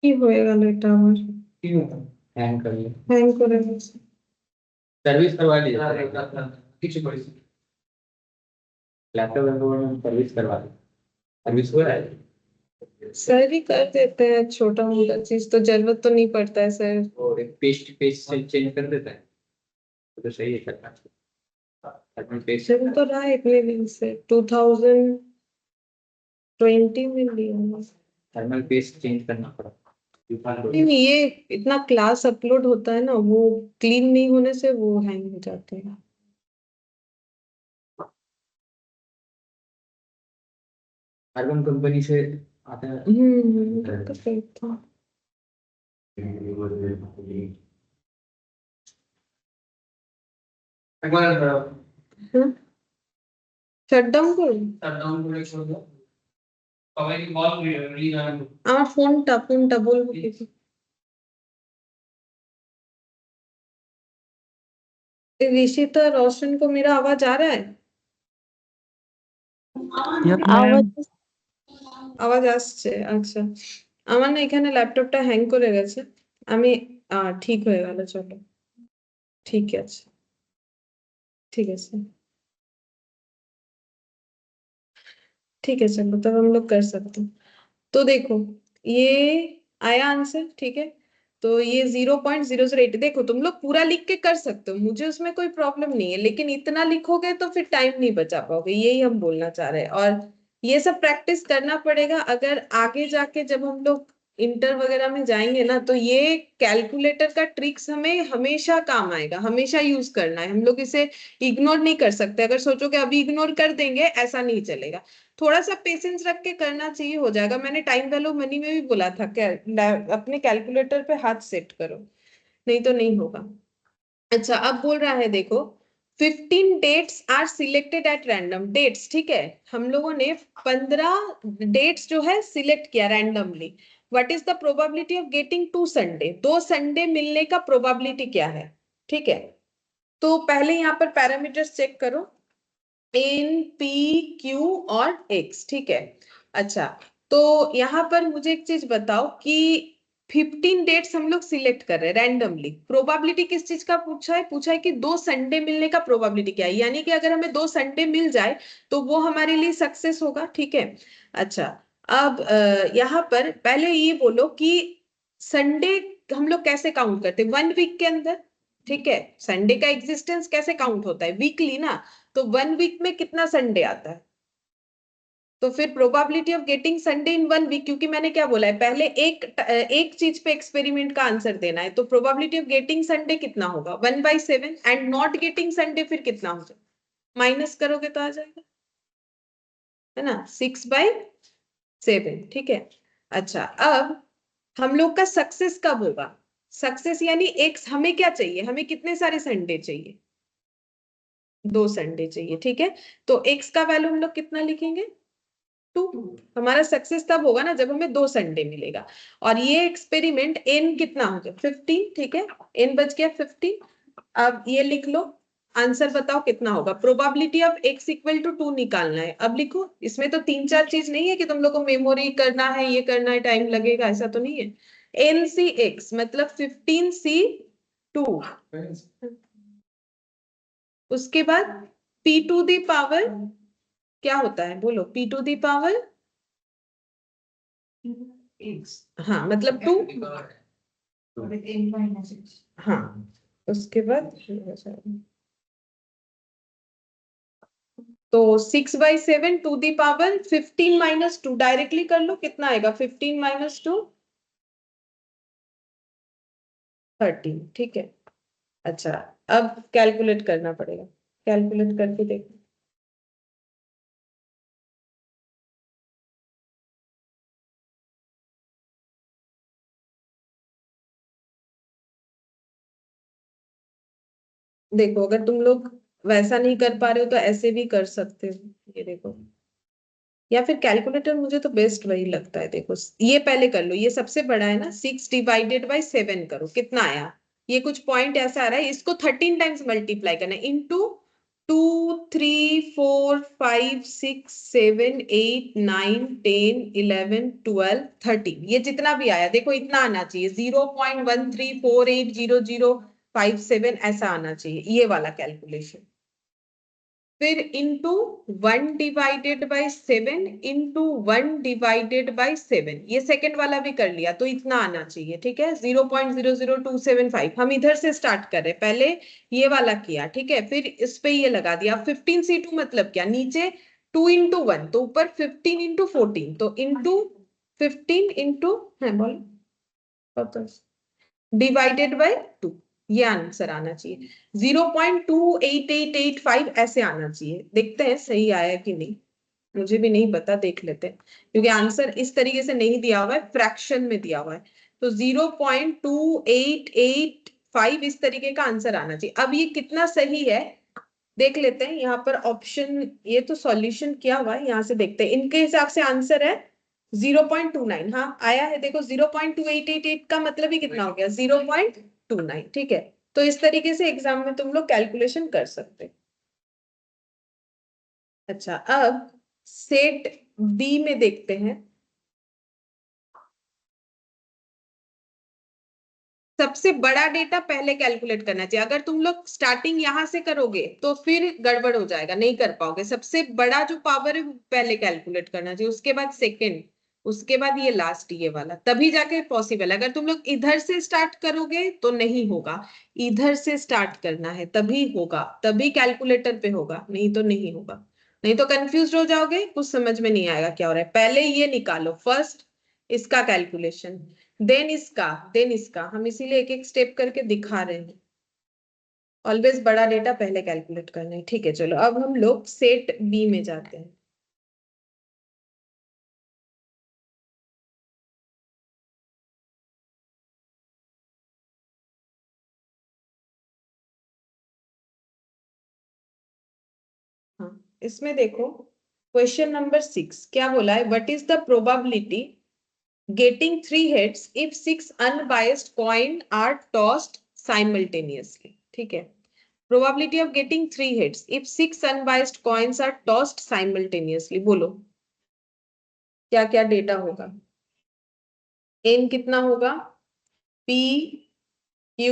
কি হয়ে গেল এটা আমার? हैंग कर लिया হ্যাং করে গেছে। सर्विस करवा ली लैपटॉप में सर्विस करवा ली सर्विस हुआ है सर ही कर देते हैं, छोटा मोटा चीज तो जरूरत तो नहीं पड़ता है सर। और एक पेस्ट पेस्ट चेंज कर देता है तो सही है करना पेस्ट चल तो रहा है इतने दिन से, 2020 में लिया है। थर्मल पेस्ट चेंज करना पड़ा नहीं नहीं, ये इतना क्लास अपलोड होता है ना, वो क्लीन नहीं होने से वो हैंग हो जाते हैं। कार्बन कंपनी से आता है तो सही था। শাটডাউন করুন আমার ফোনটা বলবো কিছু ऋषिता रोशन को मेरा आवाज आ रहा है Yes, ma'am. আওয়াজ আসছে আচ্ছা আমার না এখানে ল্যাপটপটা হ্যাং করে গেছে আমি ঠিক হয়ে গেল চলো ঠিক আছে ठीक है सर ठीक है चलो तब हम लोग कर सकते हैं तो देखो ये आया आंसर ठीक है तो ये 0.008 देखो तुम लोग पूरा लिख के कर सकते हो मुझे उसमें कोई प्रॉब्लम नहीं है लेकिन इतना लिखोगे तो फिर टाइम नहीं बचा पाओगे यही हम बोलना चाह रहे हैं और ये सब प्रैक्टिस करना पड़ेगा अगर आगे जाके जब हम लोग इंटर वगैरह में जाएंगे ना तो ये कैलकुलेटर का ट्रिक्स हमें हमेशा काम आएगा हमेशा यूज करना है हम लोग इसे इग्नोर नहीं कर सकते अगर सोचोगे अभी इग्नोर कर देंगे ऐसा नहीं चलेगा थोड़ा सा पेशेंस रख के करना चाहिए हो जाएगा मैंने टाइम वैल्यू मनी में भी बोला था अपने कैलकुलेटर पे हाथ सेट करो नहीं तो नहीं होगा अच्छा अब बोल रहा है देखो 15 dates are selected at random dates ठीक है हम लोगों ने 15 डेट्स जो है सिलेक्ट किया randomly what is the probability of getting 2 Sunday 2 Sunday मिलने का प्रोबेबिलिटी क्या है ठीक है तो पहले यहाँ पर पैरामीटर्स चेक करो एन पी क्यू और एक्स ठीक है अच्छा तो यहाँ पर मुझे एक चीज बताओ कि 15 डेट्स हम लोग सिलेक्ट कर रहे हैं रैंडमली प्रोबेबिलिटी किस चीज का पूछा है कि 2 संडे मिलने का प्रोबेबिलिटी क्या है यानी कि अगर हमें 2 संडे मिल जाए तो वो हमारे लिए सक्सेस होगा ठीक है अच्छा अब यहाँ पर पहले ये बोलो कि संडे हम लोग कैसे काउंट करते हैं 1 वीक के अंदर ठीक है संडे का एग्जिस्टेंस कैसे काउंट होता है वीकली ना तो 1 वीक में कितना संडे आता है तो फिर probability of getting Sunday in 1 week क्योंकि मैंने क्या बोला है पहले एक चीज पे एक्सपेरिमेंट का आंसर देना है तो प्रोबेबिलिटी ऑफ गेटिंग संडे कितना होगा 1/7 एंड नॉट गेटिंग संडे फिर कितना हो जाएगा माइनस करोगे तो आ जाएगा है ना 6/7 ठीक है अच्छा अब हम लोग का सक्सेस कब होगा सक्सेस यानी एक्स हमें क्या चाहिए हमें कितने सारे संडे चाहिए 2 संडे चाहिए ठीक है तो एक्स का वैल्यू हम लोग कितना लिखेंगे 2 हमारा सक्सेस तब होगा ना जब हमें 2 संडे मिलेगा और ये एक्सपेरिमेंट एन कितना हो गया 15 ठीक है एन बच गया 15 अब ये लिख लो आंसर बताओ कितना होगा probability of x equal to 2 निकालना है अब लिखो इसमें तो 3-4 चीज नहीं है कि तुम लोग को मेमोरी करना है ये करना है टाइम लगेगा ऐसा तो नहीं है NC(x) मतलब 15C2 उसके बाद p टू दी पावर क्या होता है बोलो p टू दी पावर हाँ मतलब 2 हाँ उसके बाद तो 6/7 टू दी पावर 15 - 2 डायरेक्टली कर लो कितना आएगा 15 - 2 13 ठीक है अच्छा अब कैलकुलेट करना पड़ेगा कैलकुलेट करके देखो देखो अगर तुम लोग वैसा नहीं कर पा रहे हो तो ऐसे भी कर सकते हो ये देखो या फिर कैलकुलेटर मुझे तो बेस्ट वही लगता है देखो ये पहले कर लो ये सबसे बड़ा है ना 6/7 करो कितना आया ये कुछ पॉइंट ऐसा आ रहा है इसको 13 टाइम्स मल्टीप्लाई करना है इंटू 2 3 4 5 6 7 8 9 10 11 12 13 ये जितना भी आया देखो इतना आना चाहिए 0.13480057 ऐसा आना चाहिए ये वाला कैलकुलेशन फिर इंटू 1/7 इंटू 1/7 ये सेकंड वाला भी कर लिया तो इतना आना चाहिए ठीक है 0.00275 हम इधर से स्टार्ट कर रहे हैं पहले ये वाला किया ठीक है फिर इस पे ये लगा दिया 15C2 मतलब क्या नीचे 2 × 1 तो ऊपर 15 × 14 तो इंटू 15 इंटू है बोलो डिवाइडेड बाय 2 ये आंसर आना चाहिए 0.28885 ऐसे आना चाहिए देखते हैं सही आया कि नहीं मुझे भी नहीं पता देख लेते हैं क्योंकि आंसर इस तरीके से नहीं दिया हुआ है फ्रैक्शन में दिया हुआ है तो 0.2885 इस तरीके का आंसर आना चाहिए अब ये कितना सही है देख लेते हैं यहाँ पर ऑप्शन, ये तो सॉल्यूशन किया हुआ है, यहाँ से देखते हैं। इनके हिसाब से आंसर है 0.29। हाँ आया है, देखो 0.2888 का मतलब ही कितना हो गया 0.29। ठीक है, तो इस तरीके से एग्जाम में तुम लोग कैलकुलेशन कर सकते। अच्छा, अब सेट बी में देखते हैं। सबसे बड़ा डेटा पहले कैलकुलेट करना चाहिए। अगर तुम लोग स्टार्टिंग यहां से करोगे तो फिर गड़बड़ हो जाएगा, नहीं कर पाओगे। सबसे बड़ा जो पावर है वो पहले कैलकुलेट करना चाहिए, उसके बाद सेकंड, उसके बाद ये लास्ट ये वाला, तभी जाके पॉसिबल। अगर तुम लोग इधर से स्टार्ट करोगे तो नहीं होगा, इधर से स्टार्ट करना है तभी होगा, तभी कैलकुलेटर पे होगा, नहीं तो नहीं होगा। नहीं तो कंफ्यूज हो जाओगे, कुछ समझ में नहीं आएगा क्या हो रहा है। पहले ये निकालो फर्स्ट, इसका कैलकुलेशन, देन इसका। हम इसीलिए एक एक स्टेप करके दिखा रहे हैं। ऑलवेज बड़ा डेटा पहले कैलकुलेट करना है। ठीक है, चलो अब हम लोग सेट बी में जाते हैं। हाँ, इसमें देखो क्वेश्चन नंबर 6 क्या बोला है, what is the probability getting 3 heads if 6 unbiased coin are tossed simultaneously। ठीक है, probability of getting 3 heads if 6 unbiased coins are tossed simultaneously। बोलो क्या क्या डेटा होगा। n कितना होगा, p, q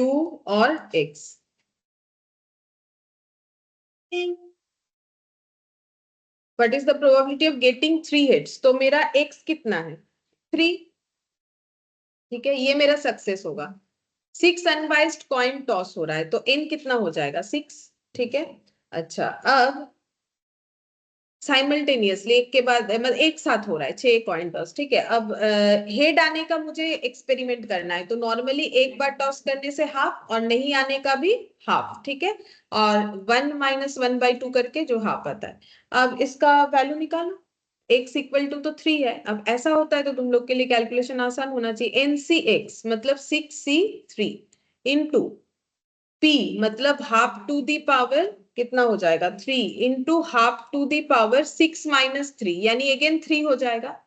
और x। What is the probability of getting 3 heads? तो मेरा x कितना है 3। ठीक है, ये मेरा सक्सेस होगा। 6 अनबाइस्ड कॉइन टॉस हो रहा है तो n कितना हो जाएगा 6। ठीक है, अच्छा अब साइमल्टेनियसली एक के बाद मतलब एक साथ हो रहा है 6 कॉइन टॉस। ठीक है, अब हेड आने का मुझे एक्सपेरिमेंट करना है, तो नॉर्मली एक बार टॉस करने से हाफ और नहीं आने का भी हाफ। ठीक है, और 1 - 1/2 करके जो हाफ आता है। अब इसका वैल्यू निकालो, x इक्वल टू तो 3 है। अब ऐसा होता है तो तुम लोग के लिए कैलकुलेशन आसान होना चाहिए। NCX मतलब 6C3 इंटू p मतलब हाफ टू दी पावर कितना हो जाएगा 3 into half to the power 6 - 3 यानी अगेन 3 हो जाएगा।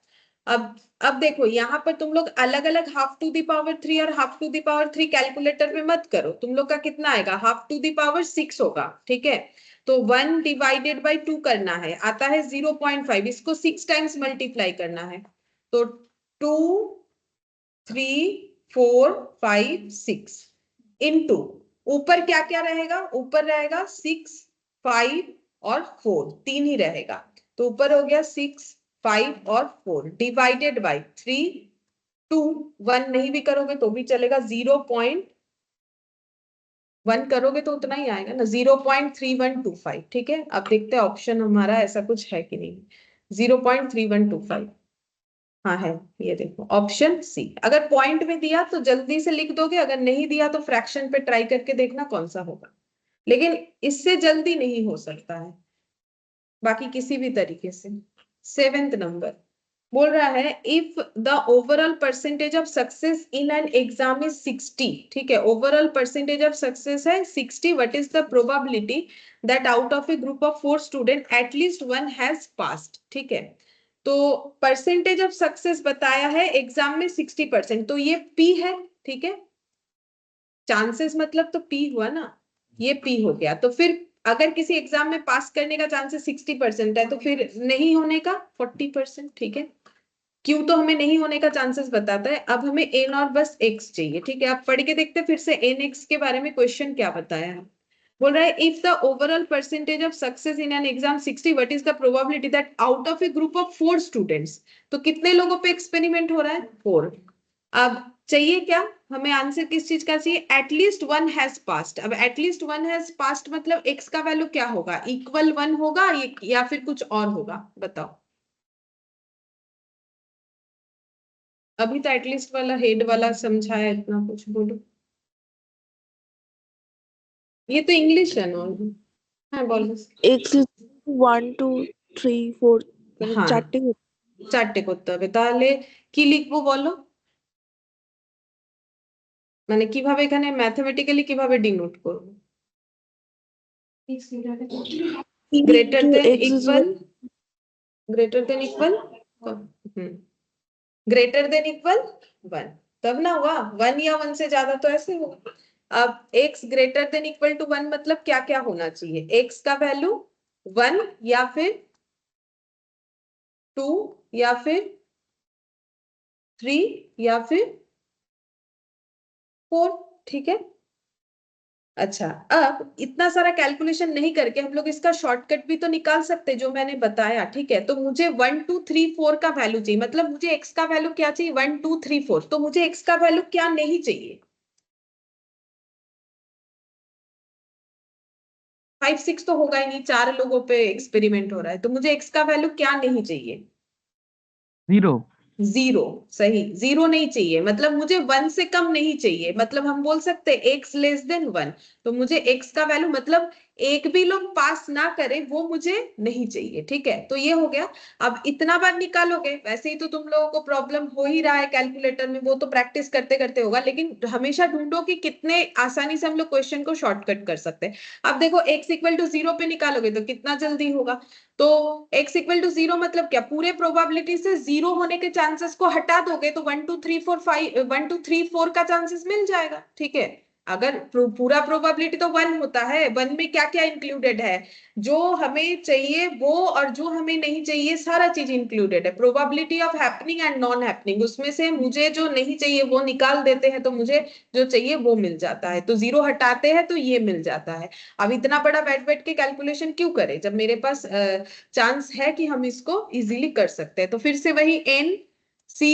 अब देखो यहाँ पर तुम लोग अलग अलग हाफ टू दी पावर 3 और half to the power 3 calculator में मत करो। तुम लोग का कितना आएगा, हाफ टू दी पावर 6 होगा। ठीक है, तो 1 डिवाइडेड बाई 2 करना है, आता है 0.5, इसको 6 टाइम्स मल्टीप्लाई करना है। तो 2 3 4 5 6 इंटू ऊपर क्या क्या रहेगा, ऊपर रहेगा 6 5 और 4, 3 ही रहेगा। तो ऊपर हो गया 6 5 और 4 डिवाइडेड बाई 3 2 1 नहीं भी करोगे तो भी चलेगा, 0.1 करोगे तो उतना ही आएगा ना, 0.3125। ठीक है, अब देखते हैं ऑप्शन हमारा ऐसा कुछ है कि नहीं। 0.3125, हाँ है, ये देखो ऑप्शन सी। अगर पॉइंट में दिया तो जल्दी से लिख दोगे, अगर नहीं दिया तो फ्रैक्शन पे ट्राई करके देखना कौन सा होगा, लेकिन इससे जल्दी नहीं हो सकता है, बाकी किसी भी तरीके से। 7th नंबर बोल रहा है if the overall percentage of success in an exam is 60। ठीक है, ओवरऑल परसेंटेज ऑफ सक्सेस है 60, what is the probability that out of A group of 4 student at least one has passed. ठीक है, तो percentage of success बताया है exam में 60%, तो ये p है। ठीक है, चांसेस मतलब तो p हुआ ना, ये p हो गया। तो फिर अगर किसी एग्जाम में पास करने का चांसेस 60% है तो फिर नहीं होने का 40%। ठीक है, क्यू तो हमें नहीं होने का चांसेस बताता है। अब हमें एन और बस एक्स चाहिए। ठीक है, आप पढ़ के देखते फिर से एन एक्स के बारे में क्वेश्चन क्या बताया है। बोल रहा है if the overall percentage of success in an exam 60, what is the probability that out of A group of 4 students. तो कितने लोगों पे एक्सपेरिमेंट हो रहा है 4। अब चाहिए क्या, हमें आंसर किस चीज का चाहिए, एटलीस्ट वन हैज पास्ड। अब एटलीस्ट वन हैज पास्ड मतलब एक्स का वैल्यू क्या होगा, इक्वल 1 होगा या फिर कुछ और होगा, बताओ। अभी तो एटलीस्ट वाला हेड वाला समझाया, इतना कुछ बोलो। ये तो इंग्लिश है नॉर्मल। हाँ बोलो। X is 1 2 3 4 মানে हाँ, চারটে চারটে করতে হবে, তাহলে কি লিখবো বলো, মানে কিভাবে এখানে ম্যাথমেটিক্যালি কিভাবে ডিনোট করবো। Greater than x is equal, greater than equal, greater than equal 1, तब ना हुआ 1 या 1 से ज्यादा तो ऐसे होगा। अब x greater than equal to 1 मतलब क्या क्या होना चाहिए, x का वैल्यू 1 या फिर 2 या फिर 3 या फिर 4, ठीक है। अच्छा, अब इतना सारा कैलकुलेशन नहीं करके हम लोग इसका शॉर्टकट भी तो निकाल सकते हैं जो मैंने बताया, ठीक है। तो मुझे 1 2 3 4 का वैल्यू चाहिए, मतलब मुझे x का वैल्यू क्या चाहिए, 1 2 3 4। तो मुझे x का वैल्यू क्या नहीं चाहिए, 5 6 तो होगा ही नहीं, 4 लोगों पे एक्सपेरिमेंट हो रहा है। तो मुझे x का वैल्यू क्या नहीं चाहिए, 0. 0, सही, 0 नहीं चाहिए, मतलब मुझे 1 से कम नहीं चाहिए, मतलब हम बोल सकते हैं x लेस देन 1। तो मुझे x का वैल्यू मतलब एक भी लोग पास ना करे वो मुझे नहीं चाहिए, ठीक है। तो ये हो गया। अब इतना बार निकालोगे, वैसे ही तो तुम लोगों को प्रॉब्लम हो ही रहा है कैलकुलेटर में, वो तो प्रैक्टिस करते करते होगा, लेकिन हमेशा ढूंढो कि कितने आसानी से हम लोग क्वेश्चन को शॉर्टकट कर सकते हैं। अब देखो x इक्वल टू 0 पे निकालोगे तो कितना जल्दी होगा। तो x इक्वल टू 0 मतलब क्या, पूरे प्रोबेबिलिटी से 0 होने के चांसेस को हटा दोगे तो 1 2 3 4 5 1 2 3 4 का चांसेस मिल जाएगा, ठीक है। अगर पूरा प्रोबेबिलिटी तो 1 होता है, 1 में क्या क्या इंक्लूडेड है, जो हमें चाहिए वो और जो हमें नहीं चाहिए सारा चीज इंक्लूडेड है। Probability of happening and non happening, उसमें से मुझे जो नहीं चाहिए वो निकाल देते हैं तो मुझे जो चाहिए वो मिल जाता है। तो 0 हटाते हैं तो ये मिल जाता है। अब इतना बड़ा बैठ बैठ के कैलकुलेशन क्यों करें जब मेरे पास चांस है कि हम इसको इजीली कर सकते हैं। तो फिर से वही n c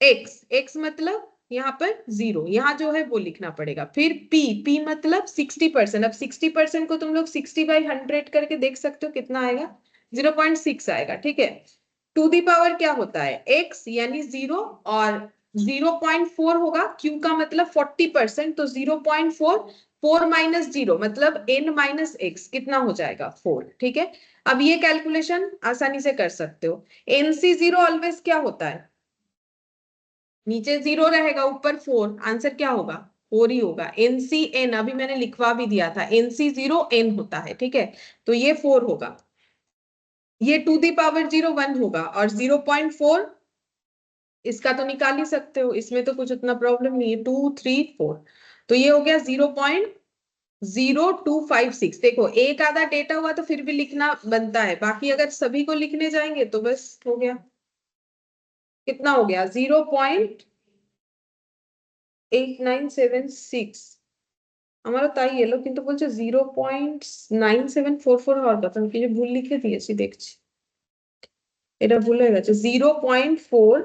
x, x मतलब यहाँ पर 0, यहाँ जो है वो लिखना पड़ेगा। फिर p, p मतलब 60%। अब 60% को तुम लोग 60/100 करके देख सकते हो कितना आएगा, 0.6 आएगा, ठीक है। टू दी पावर क्या होता है, x यानी 0 और 0.4 होगा, q का मतलब 40%, तो 0.4, 4 माइनस 0 मतलब n माइनस x, कितना हो जाएगा 4, ठीक है। अब ये कैलकुलेशन आसानी से कर सकते हो। nc0 ऑलवेज क्या होता है, नीचे 0 रहेगा ऊपर 4, आंसर क्या होगा 4 ही होगा। ncn अभी मैंने लिखवा भी दिया था, nc0 n होता है, ठीक है। तो ये 4 होगा, ये टू दी पावर 0 1 होगा, और 0.4 इसका तो निकाल ही सकते हो, इसमें तो कुछ उतना प्रॉब्लम नहीं है, 2 3 4। तो ये हो गया 0.0256। देखो एक आधा डेटा हुआ तो फिर भी लिखना बनता है, बाकी अगर सभी को लिखने जाएंगे तो बस हो गया। कितना हो गया 0.8976। আমার তাই এলো কিন্তু বলছে 0.9744 হওয়ার কথা, আমি কিছু ভুল লিখে দিয়েছি দেখছি, এটা ভুল হয়ে গেছে। 0.4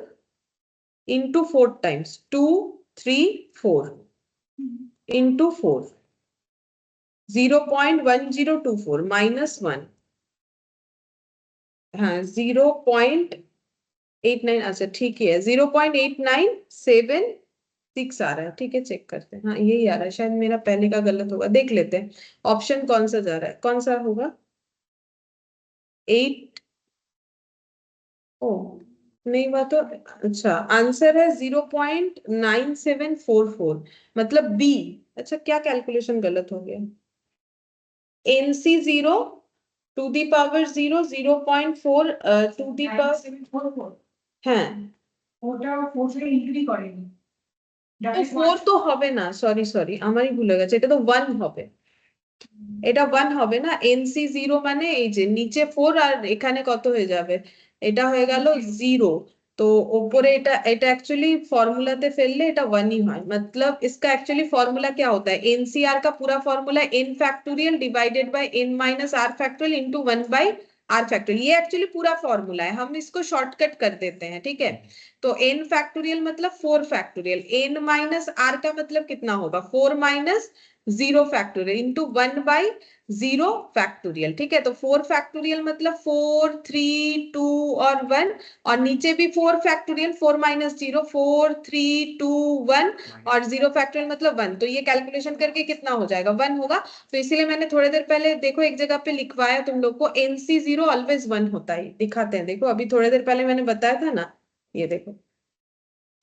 into 4 times 2 3 4 into 4, 0.1024 minus 1, हाँ 0.89, अच्छा ठीक ही है, 0.8976 आ रहा है, ठीक है चेक करते हैं। हाँ यही आ रहा है, शायद मेरा पहले का गलत होगा, देख लेते हैं ऑप्शन कौन सा जा रहा है, कौन सा होगा 8, ओ नहीं हुआ तो, अच्छा आंसर है 0.9744 मतलब बी। अच्छा क्या कैलकुलेशन गलत हो गया, nc0 to the power 0 0.4 to the power, হ্যাঁ ওটা 4 থেকে ইনক্রিজ করেনি, তো 4 তো হবে না, সরি সরি আমারই ভুলে গেছে, এটা তো 1 হবে, এটা 1 হবে না। nc0 মানে এই যে নিচে 4 আর এখানে কত হয়ে যাবে, এটা হয়ে গেল 0। तो ऊपर এটা এটা एक्चुअली फॉर्मूलाতে ফেললে এটা 1 ही হয়, मतलब इसका एक्चुअली फॉर्मूला क्या होता है, एनसीआर का पूरा formula n factorial divided by n minus r factorial into 1 by r factorial, ये एक्चुअली पूरा फॉर्मूला है, हम इसको शॉर्टकट कर देते हैं, ठीक है। तो n फैक्टोरियल मतलब 4 फैक्टोरियल, n माइनस r का मतलब कितना होगा 4 minus 0 factorial into 1 by 0 factorial, ठीक है। तो 4 फैक्टोरियल मतलब 4 3 2 और 1, और नीचे भी 4 फैक्टोरियल, 4 माइनस 0 4 3 2 1, और 0 फैक्टोरियल मतलब 1। तो ये कैलकुलेशन करके कितना हो जाएगा 1 होगा। तो इसीलिए मैंने थोड़ी देर पहले देखो एक जगह पे लिखवाया तुम लोग को, nc0 ऑलवेज 1 होता है, दिखाते हैं देखो, अभी थोड़ी देर पहले मैंने बताया था ना, ये देखो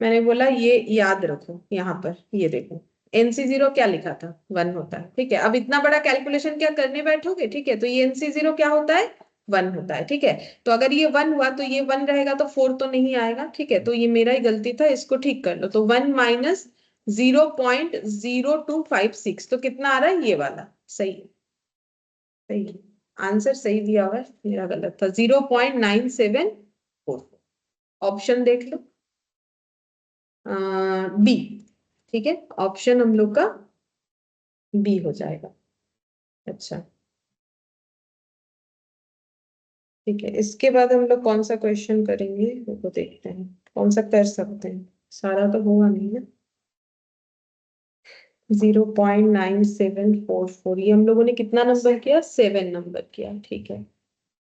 मैंने बोला ये याद रखो, यहाँ पर ये देखो NC0 क्या लिखा था, 1 होता है, ठीक है। अब इतना बड़ा कैलकुलेशन क्या करने बैठोगे, ठीक है, तो ये NC0 क्या होता है, 1 होता है, ठीक है। तो अगर ये 1 हुआ तो ये 1 रहेगा, तो 4 तो नहीं आएगा, ठीक है। तो ये मेरा ही गलती था, इसको ठीक कर लो। तो 1 माइनस 0.0256, तो कितना आ रहा है, ये वाला सही है, सही है, आंसर सही दिया हुआ है, मेरा गलत था, 0.974। ऑप्शन देख लो, बी, ठीक है, ऑप्शन हम लोग का बी हो जाएगा। अच्छा, ठीक है, इसके बाद हम लोग कौन सा क्वेश्चन करेंगे वो देखते हैं, कौन सा कर सकते हैं, सारा तो होगा नहीं ना। 0.9744, ये हम लोगों ने कितना नंबर किया, 7 नंबर किया, ठीक है।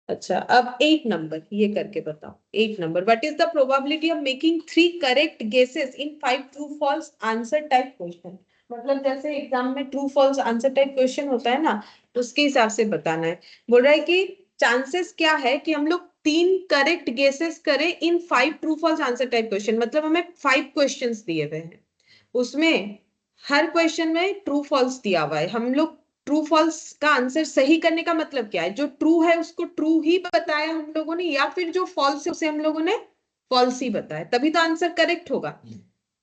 अच्छा, अब 8 नंबर ये करके बताओ। 8 number, what is the probability of making 3 correct guesses in 5 true false answer type question. मतलब जैसे एग्जाम में true false answer type question होता है ना, तो उसके हिसाब से बताना है। बोल रहा है कि चांसेस क्या है कि हम लोग 3 करेक्ट गेसेस करें in 5 true false answer type question. मतलब हमें 5 क्वेश्चंस दिए हुए हैं, उसमें हर क्वेश्चन में ट्रू फॉल्स दिया हुआ है। हम लोग ट्रू फॉल्स का आंसर सही करने का मतलब क्या है, जो ट्रू है उसको ट्रू ही बताया हम लोगों ने, या फिर जो फॉल्स है उसे हम लोगों ने फॉल्स ही बताया, तभी तो आंसर करेक्ट होगा।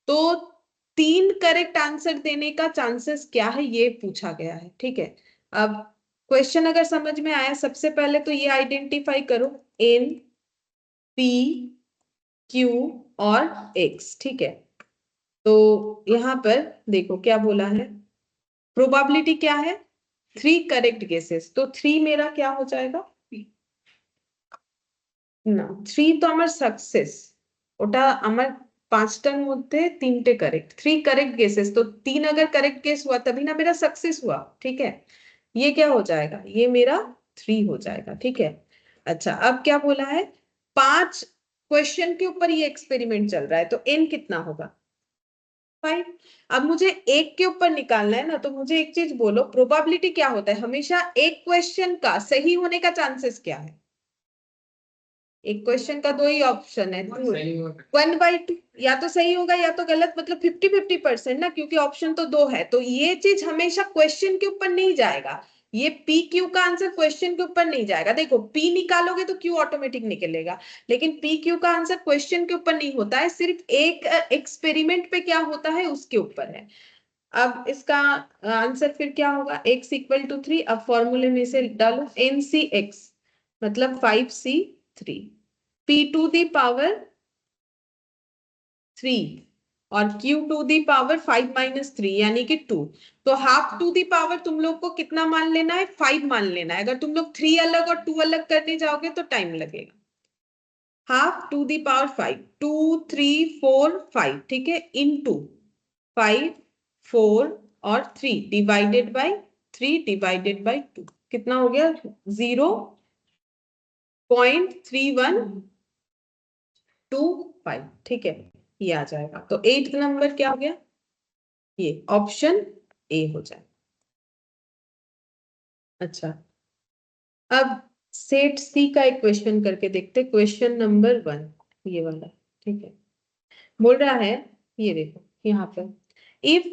तो 3 करेक्ट आंसर देने का चांसेस क्या है ये पूछा गया है, ठीक है। अब क्वेश्चन अगर समझ में आया, सबसे पहले तो ये आइडेंटिफाई करो, N, P, Q और X, ठीक है। तो यहां पर देखो क्या बोला है, प्रोबेबिलिटी क्या है, 3 करेक्ट गेसेस, तो 3 मेरा क्या हो जाएगा না, 3 তো আমার সাকসেস, ওটা আমার 5টার মধ্যে 3টে करेक्ट, 3 करेक्ट गेसेस, तो 3 अगर करेक्ट गेस हुआ तभी ना मेरा सक्सेस हुआ, ठीक है। ये क्या हो जाएगा, ये मेरा 3 हो जाएगा, ठीक है। अच्छा, अब क्या बोला है, 5 क्वेश्चन के ऊपर ये एक्सपेरिमेंट चल रहा है, तो n कितना होगा, 5। अब मुझे एक के ऊपर निकालना है ना, तो मुझे एक चीज बोलो, प्रोबेबिलिटी क्या होता है, हमेशा एक क्वेश्चन का सही होने का चांसेस क्या है। एक क्वेश्चन का 2 ही ऑप्शन है, 1/2, या तो सही होगा या तो गलत, मतलब 50-50% ना, क्योंकि ऑप्शन तो 2 है। तो ये चीज हमेशा क्वेश्चन के ऊपर नहीं जाएगा, ये पी क्यू का आंसर क्वेश्चन के ऊपर नहीं जाएगा। देखो पी निकालोगे तो क्यू ऑटोमेटिक निकलेगा, लेकिन पी क्यू का आंसर क्वेश्चन के ऊपर नहीं होता है, सिर्फ एक एक्सपेरिमेंट पे क्या होता है उसके ऊपर है। अब इसका आंसर फिर क्या होगा, x इक्वल टू 3। अब फॉर्मूले में से डालो, NC(x) मतलब 5C3, P to the power 3 और Q to the power 5 minus 3 यानी कि 2। तो हाफ टू दी पावर तुम लोग को कितना मान लेना है, 5 मान लेना है। अगर तुम लोग 3 अलग और 2 अलग करने जाओगे तो टाइम लगेगा। हाफ टू दी पावर 5, 2 3 4 5, ठीक है, इनटू 5 4 और 3 डिवाइडेड बाय 3 डिवाइडेड बाय 2, कितना हो गया, 0.3125, ठीक है, ये आ जाएगा। तो 8th नंबर क्या हो गया, ये ऑप्शन ए हो जाए। अच्छा, अब सेट सी का एक क्वेश्चन करके देखते, क्वेश्चन नंबर 1, ये वाला, ठीक है। बोल रहा है, ये देखो यहाँ पर, if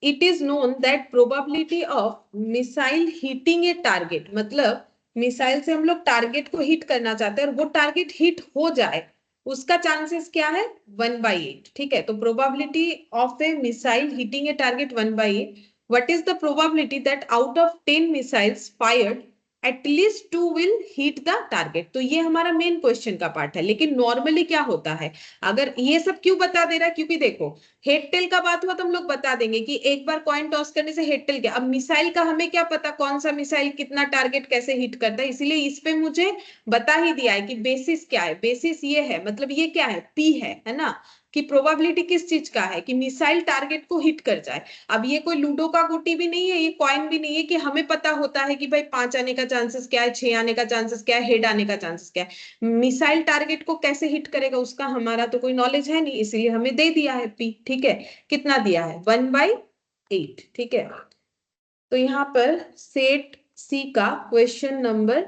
it is known that probability of missile hitting a target, मतलब मिसाइल से हम लोग टारगेट को हिट करना चाहते हैं और वो टारगेट हिट हो जाए, उसका चांसेस क्या है, 1/8, ठीक है। तो probability of a missile hitting a target 1/8, what is the probability that out of 10 missiles fired at least 2 will hit the target. तो ये हमारा मेन क्वेश्चन का पार्ट है। लेकिन नॉर्मली क्या होता है, अगर ये सब क्यों बता दे रहा है, क्योंकि देखो हेड टेल का बात हुआ तो हम लोग बता देंगे कि एक बार कॉइन टॉस करने से हेड टेल गया। अब मिसाइल का हमें क्या पता कौन सा मिसाइल कितना टारगेट कैसे हिट करता है, इसीलिए इस पे मुझे बता ही दिया है कि बेसिस क्या है। बेसिस ये है, मतलब ये क्या है, पी है ना, कि प्रोबेबिलिटी किस चीज का है, कि मिसाइल टारगेट को हिट कर जाए। अब ये कोई लूडो का गोटी भी नहीं है, ये कॉइन भी नहीं है कि हमें पता होता है कि भाई 5 आने का चांसेस क्या है, 6 आने का चांसेस क्या है, हेड आने का चांसेस क्या है। मिसाइल टारगेट को कैसे हिट करेगा उसका हमारा तो कोई नॉलेज है नहीं, इसीलिए हमें दे दिया है पी, ठीक है। कितना दिया है, 1/8, ठीक है। तो यहाँ पर सेट सी का क्वेश्चन नंबर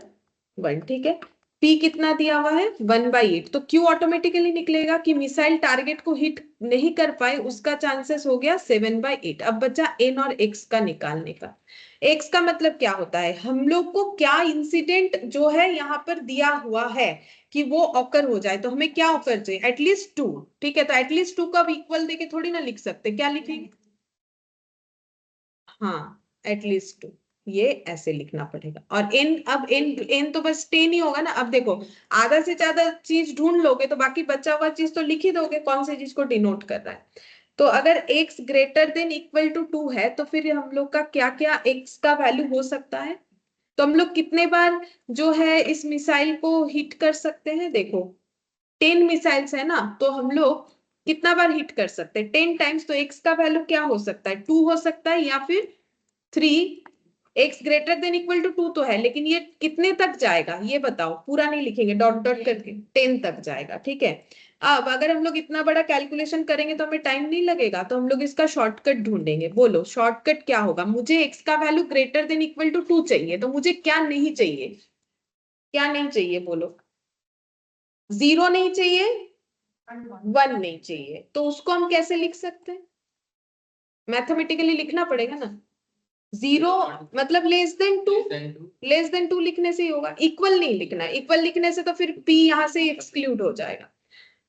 1, ठीक है। P कितना दिया हुआ है 1/8, तो Q ऑटोमेटिकली निकलेगा कि मिसाइल टारगेट को हिट नहीं कर पाए, उसका चांसेस हो गया 7/8। अब बचा N और X का निकालने का। X का मतलब क्या होता है, हम लोग को क्या इंसिडेंट जो है यहाँ पर दिया हुआ है कि वो ऑकर हो जाए, तो हमें क्या ऑकर चाहिए, एटलीस्ट 2। ठीक है, तो एटलीस्ट 2 का इक्वल देके थोड़ी ना लिख सकते, क्या लिखेंगे, हाँ एटलीस्ट 2, ये ऐसे लिखना पड़ेगा। और एन, अब एन तो बस 10 ही होगा ना। अब देखो आधा से ज्यादा चीज ढूंढ लोगे तो बाकी बचा हुआ चीज तो लिख ही दोगे कौन सी चीज को डिनोट कर रहा है। तो अगर x greater than equal to 2 है तो फिर हम लोग का क्या क्या x का वैल्यू हो सकता है, तो हम लोग कितने बार जो है इस मिसाइल को हिट कर सकते हैं, देखो 10 मिसाइल्स है ना, तो हम लोग कितना बार हिट कर सकते हैं 10 टाइम्स, तो x का वैल्यू क्या हो सकता है 2 हो सकता है या फिर 3। x greater than equal to 2 तो है, लेकिन ये कितने तक जाएगा ये बताओ, पूरा नहीं लिखेंगे, डॉट डॉट करके 10 तक जाएगा। ठीक है, अब अगर हम लोग इतना बड़ा कैलकुलेशन करेंगे तो हमें टाइम नहीं लगेगा, तो हम लोग इसका शॉर्टकट ढूंढेंगे। बोलो शॉर्टकट क्या होगा, मुझे x का value greater than equal to 2 चाहिए, तो मुझे क्या नहीं चाहिए, क्या नहीं चाहिए बोलो, 0 नहीं चाहिए, 1 नहीं चाहिए, तो उसको हम कैसे लिख सकते हैं, मैथमेटिकली लिखना पड़ेगा ना। 0 मतलब लेस देन 2, लेस देन 2 लिखने से ही होगा, इक्वल नहीं लिखना है, इक्वल लिखने से तो फिर p यहां से एक्सक्लूड हो जाएगा।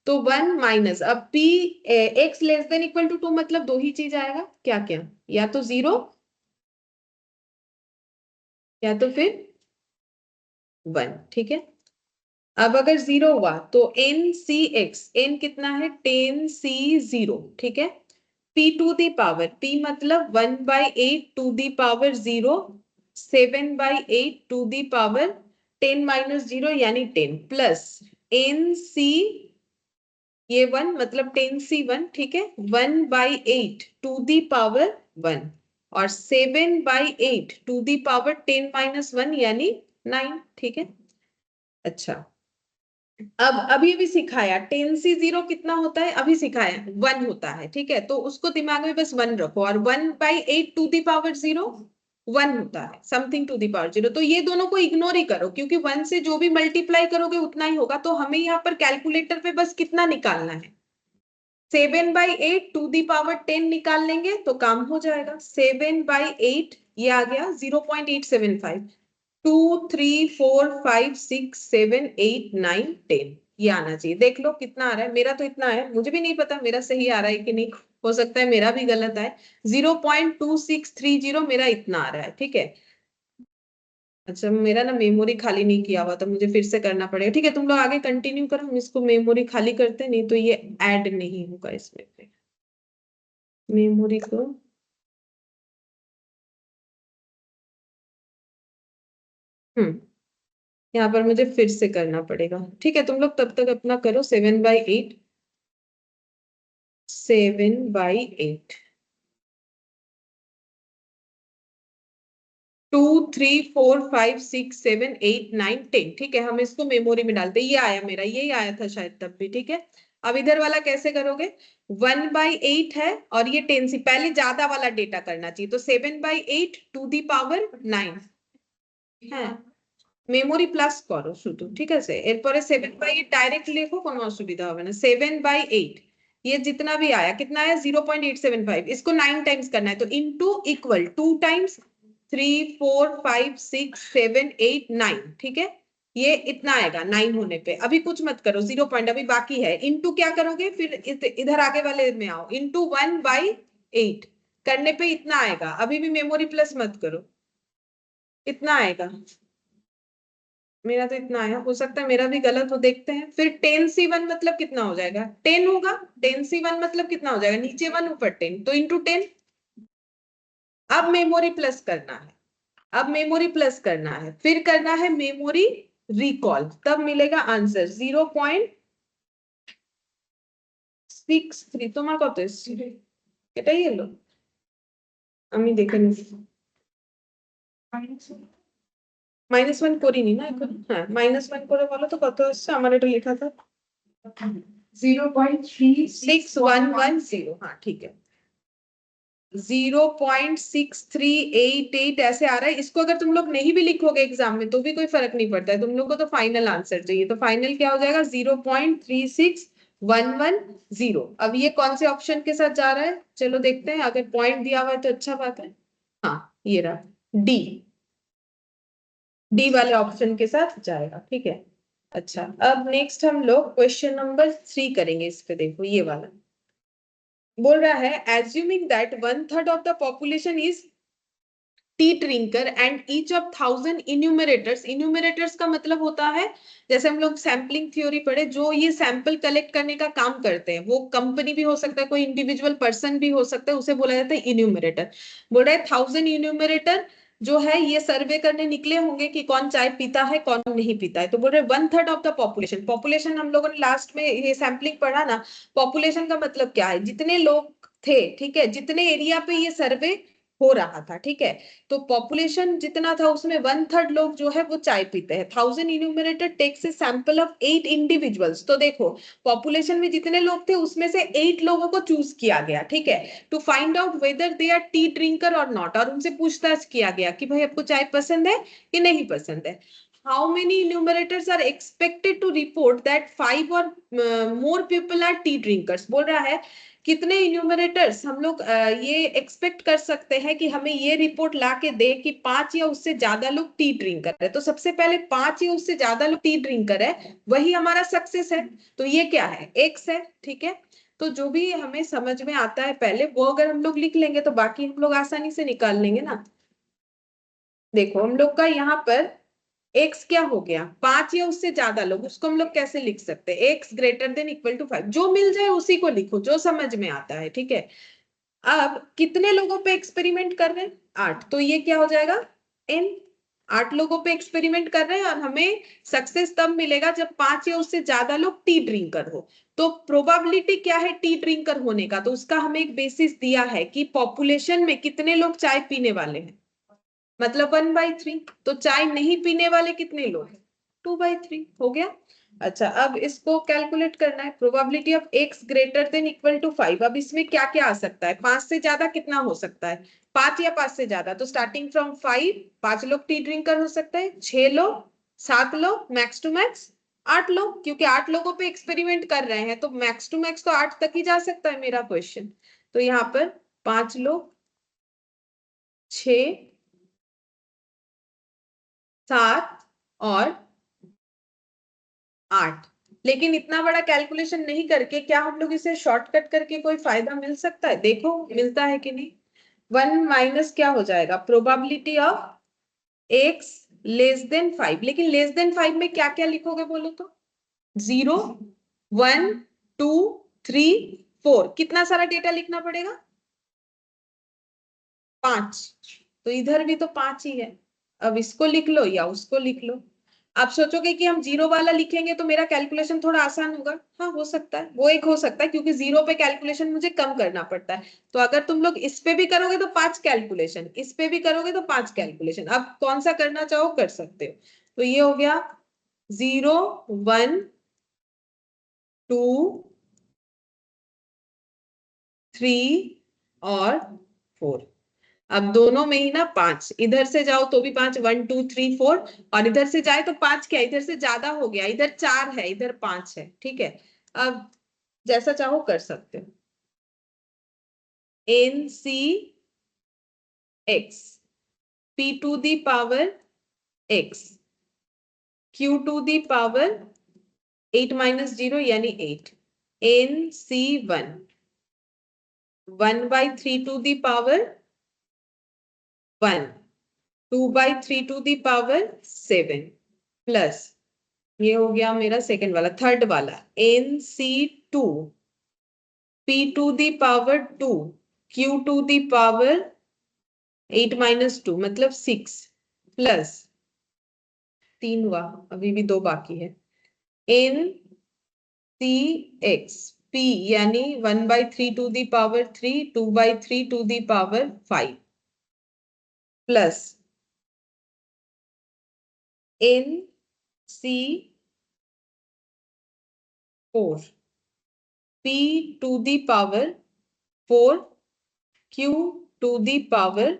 तो 1 माइनस, अब p x less than equal to 2 मतलब दो ही चीज आएगा, क्या क्या, या तो 0 या तो फिर 1। ठीक है, अब अगर 0 हुआ तो NCX, n कितना है 10C0। ठीक है, p to the power, p मतलब 1/8 to the power 0, 7/8 to the power 10 minus 0 यानी 10 प्लस NC, ये 1 मतलब 10C1। ठीक है, 1/8 टू दी पावर 1 और 7/8 टू दी पावर 10 माइनस 1 यानी 9। ठीक है, अच्छा अब अभी भी सिखाया 10C0 कितना होता है, अभी सिखाया 1 होता है। ठीक है, तो उसको दिमाग में बस 1 रखो, और 1/8 टू दी पावर 0 1 होता है, समथिंग टू दी पावर 0, तो ये दोनों को इग्नोर ही करो क्योंकि 1 से जो भी मल्टीप्लाई करोगे उतना ही होगा। तो हमें यहाँ पर कैलकुलेटर पे बस कितना निकालना है, 7/8 टू दी पावर 10 निकाल लेंगे तो काम हो जाएगा। 7/8 ये आ गया 0.875, 2 3 4 5 6 7 8 9 10, ये आना चाहिए। देख लो कितना आ रहा है, मेरा तो इतना है, मुझे भी नहीं पता मेरा सही आ रहा है कि नहीं, हो सकता है मेरा भी गलत है। 0.2630 मेरा इतना आ रहा है। ठीक है, अच्छा मेरा ना मेमोरी खाली नहीं किया हुआ, तो मुझे फिर से करना पड़ेगा। ठीक है, तुम लोग आगे कंटिन्यू करो, हम इसको मेमोरी खाली करते, नहीं तो ये ऐड नहीं होगा इसमें पे मेमोरी को। यहाँ पर मुझे फिर से करना पड़ेगा। ठीक है, तुम लोग तब तक अपना करो 7/8, 7/8 2 3 4 5 6 7 8 9 10। ठीक है, हम इसको मेमोरी में डालते, ये आया मेरा, यही आया था शायद तब भी। ठीक है, अब इधर वाला कैसे करोगे, 1/8 है और ये 10 से पहले ज्यादा वाला डेटा करना चाहिए, तो 7/8 टू दी पावर 9 है, মেমোরি প্লাস করো শুধু, ঠিক আছে, এরপরে 7/8 ডাইরেক্ট লেখো, কোনো অসুবিধা হবে না। 7/8 ये जितना भी आया कितना आया 0.875, इसको 9 टाइम्स करना है, तो इनटू इक्वल 2 टाइम्स 3 4 5 6 7 8 9। ठीक है, ये इतना आएगा 9 होने पे, अभी कुछ मत करो, 0 पॉइंट अभी बाकी है। इनटू क्या करोगे फिर, इधर आगे वाले में आओ, इनटू 1/8 करने पे इतना आएगा, अभी भी मेमोरी प्लस मत करो, इतना आएगा। मेरा तो इतना आया, हो सकता है मेरा भी गलत हो, देखते हैं। फिर 10C1 मतलब कितना हो जाएगा, 10 होगा। 10C1 मतलब कितना हो जाएगा, नीचे 1 ऊपर 10, तो इंटू 10। अब मेमोरी प्लस करना है, अब मेमोरी प्लस करना है, फिर करना है मेमोरी रिकॉल, तब मिलेगा आंसर 0.63। তোমার কত এসেছিল, এটাই এলো, আমি দেখে নিচ্ছি। -1 করিনি না এখন, হ্যাঁ -1 করে বলো তো কত আসছে, আমার এটা লেখা থাক। 0.3611 6110, हाँ ठीक है। 0.6388 ऐसे आ रहा है। इसको अगर तुम लोग नहीं भी लिखोगे एग्जाम में तो भी कोई फर्क नहीं पड़ता है, तुम लोग को तो फाइनल आंसर चाहिए। तो फाइनल क्या हो जाएगा? 0.36110। अब ये कौन से ऑप्शन के साथ जा रहा है, चलो देखते हैं। अगर पॉइंट दिया हुआ है तो अच्छा बात है। हाँ ये रहा, डी। डी वाले ऑप्शन के साथ जाएगा, ठीक है। अच्छा, अब नेक्स्ट हम लोग क्वेश्चन नंबर 3 करेंगे। इस पे देखो, ये वाला बोल रहा है assuming that 1/3 of the population is T drinker and each of 1000 इन्यूमरेटर्स। इन्यूमरेटर्स का मतलब होता है, जैसे हम लोग सैम्पलिंग थ्योरी पढ़े, जो ये सैंपल कलेक्ट करने का काम करते हैं, वो कंपनी भी हो सकता है, कोई इंडिविजुअल पर्सन भी हो सकता है, उसे बोला जाता है इन्यूमरेटर। बोल रहा है 1000 इन्यूमरेटर जो है ये सर्वे करने निकले होंगे कि कौन चाय पीता है कौन नहीं पीता है। तो बोल रहे 1/3 ऑफ द पॉपुलेशन। पॉपुलेशन हम लोगों ने लास्ट में ये सैम्पलिंग पढ़ा ना, पॉपुलेशन का मतलब क्या है? जितने लोग थे, ठीक है, जितने एरिया पे ये सर्वे हो रहा था, ठीक है। तो पॉपुलेशन जितना था उसमें 1/3 लोग जो है वो चाय पीते हैं। 1000 enumerator takes a sample of 8 individuals. तो देखो पॉपुलेशन में जितने लोग थे उसमें से 8 लोगों को चूज किया गया, ठीक है, to find out whether they are tea drinker और नॉट। और उनसे पूछताछ किया गया कि भाई आपको चाय पसंद है कि नहीं पसंद है। How many enumerators are expected to report that 5 or more people are tea drinkers? बोल रहा है कितने इन्यूमरेटर्स हम लोग ये एक्सपेक्ट कर सकते हैं कि हमें ये रिपोर्ट ला के दे कि 5 या उससे ज्यादा लोग टी ड्रिंकर है। तो सबसे पहले 5 या उससे ज्यादा लोग टी ड्रिंकर है, वही हमारा सक्सेस है। तो ये क्या है? एक्स है, ठीक है। तो जो भी हमें समझ में आता है पहले वो अगर हम लोग लिख लेंगे तो बाकी हम लोग आसानी से निकाल लेंगे ना। देखो हम लोग का यहाँ पर एक्स क्या हो गया? 5 या उससे ज्यादा लोग, उसको हम लोग कैसे लिख सकते हैं? X greater than equal to 5। जो मिल जाए उसी को लिखो, जो समझ में आता है, ठीक है। अब कितने लोगों पे एक्सपेरिमेंट कर रहे हैं? 8। तो ये क्या हो जाएगा? n। 8 लोगों पे एक्सपेरिमेंट कर रहे हैं और हमें सक्सेस तब मिलेगा जब 5 या उससे ज्यादा लोग टी ड्रिंकर हो। तो प्रोबेबिलिटी क्या है टी ड्रिंकर होने का? तो उसका हमें एक बेसिस दिया है कि पॉपुलेशन में कितने लोग चाय पीने वाले हैं, मतलब 1/3। तो चाय नहीं पीने वाले कितने लोग हैं? 2/3 हो गया। अच्छा, अब इसको कैलकुलेट करना है, probability of x greater than equal to 5। अब इसमें क्या क्या आ सकता है? 5 से ज्यादा कितना हो सकता है? 5 या 5 से ज्यादा। तो स्टार्टिंग फ्रॉम 5, 5 लोग टी ड्रिंकर हो सकता है, 6 लोग, 7 लोग, मैक्स टू मैक्स 8 लोग, क्योंकि 8 लोगों पे एक्सपेरिमेंट कर रहे हैं तो मैक्स टू मैक्स तो 8 तक ही जा सकता है मेरा क्वेश्चन। तो यहाँ पर 5 लोग, 6, 7 और 8। लेकिन इतना बड़ा कैलकुलेशन नहीं करके क्या हम लोग इसे शॉर्टकट करके कोई फायदा मिल सकता है? देखो मिलता है कि नहीं। 1 माइनस क्या हो जाएगा? Probability of x less than 5। लेकिन लेस देन 5 में क्या क्या लिखोगे बोलो तो? 0, 1, 2, 3, 4। कितना सारा डेटा लिखना पड़ेगा? 5। तो इधर भी तो 5 ही है। अब इसको लिख लो या उसको लिख लो। आप सोचोगे कि हम 0 वाला लिखेंगे तो मेरा कैलकुलेशन थोड़ा आसान होगा। हाँ हो सकता है, वो एक हो सकता है, क्योंकि 0 पे कैलकुलेशन मुझे कम करना पड़ता है। तो अगर तुम लोग इस पे भी करोगे तो 5 कैलकुलेशन, इस पे भी करोगे तो 5 कैलकुलेशन। अब कौन सा करना चाहो कर सकते हो। तो ये हो गया 0, 1, 2, 3 और 4। अब दोनों में ही ना 5, इधर से जाओ तो भी 5, 1, 2, 3, 4, और इधर से जाए तो 5 क्या, इधर से ज्यादा हो गया, इधर 4 है इधर 5 है, ठीक है। अब जैसा चाहो कर सकते हो। N C x p to the power x q to the power 8 minus 0 यानी 8। N c 1/3 to the power 1, 2/3 to the power 7 plus, ये हो गया मेरा सेकंड वाला। थर्ड वाला NC2 P to the power 2 Q to the power 8 minus 2 मतलब 6 plus 3 हुआ, अभी भी 2 बाकी है। NCX P यानी 1/3 to the power 3, 2/3 to the power 5 plus NC4 P to the power 4 Q to the power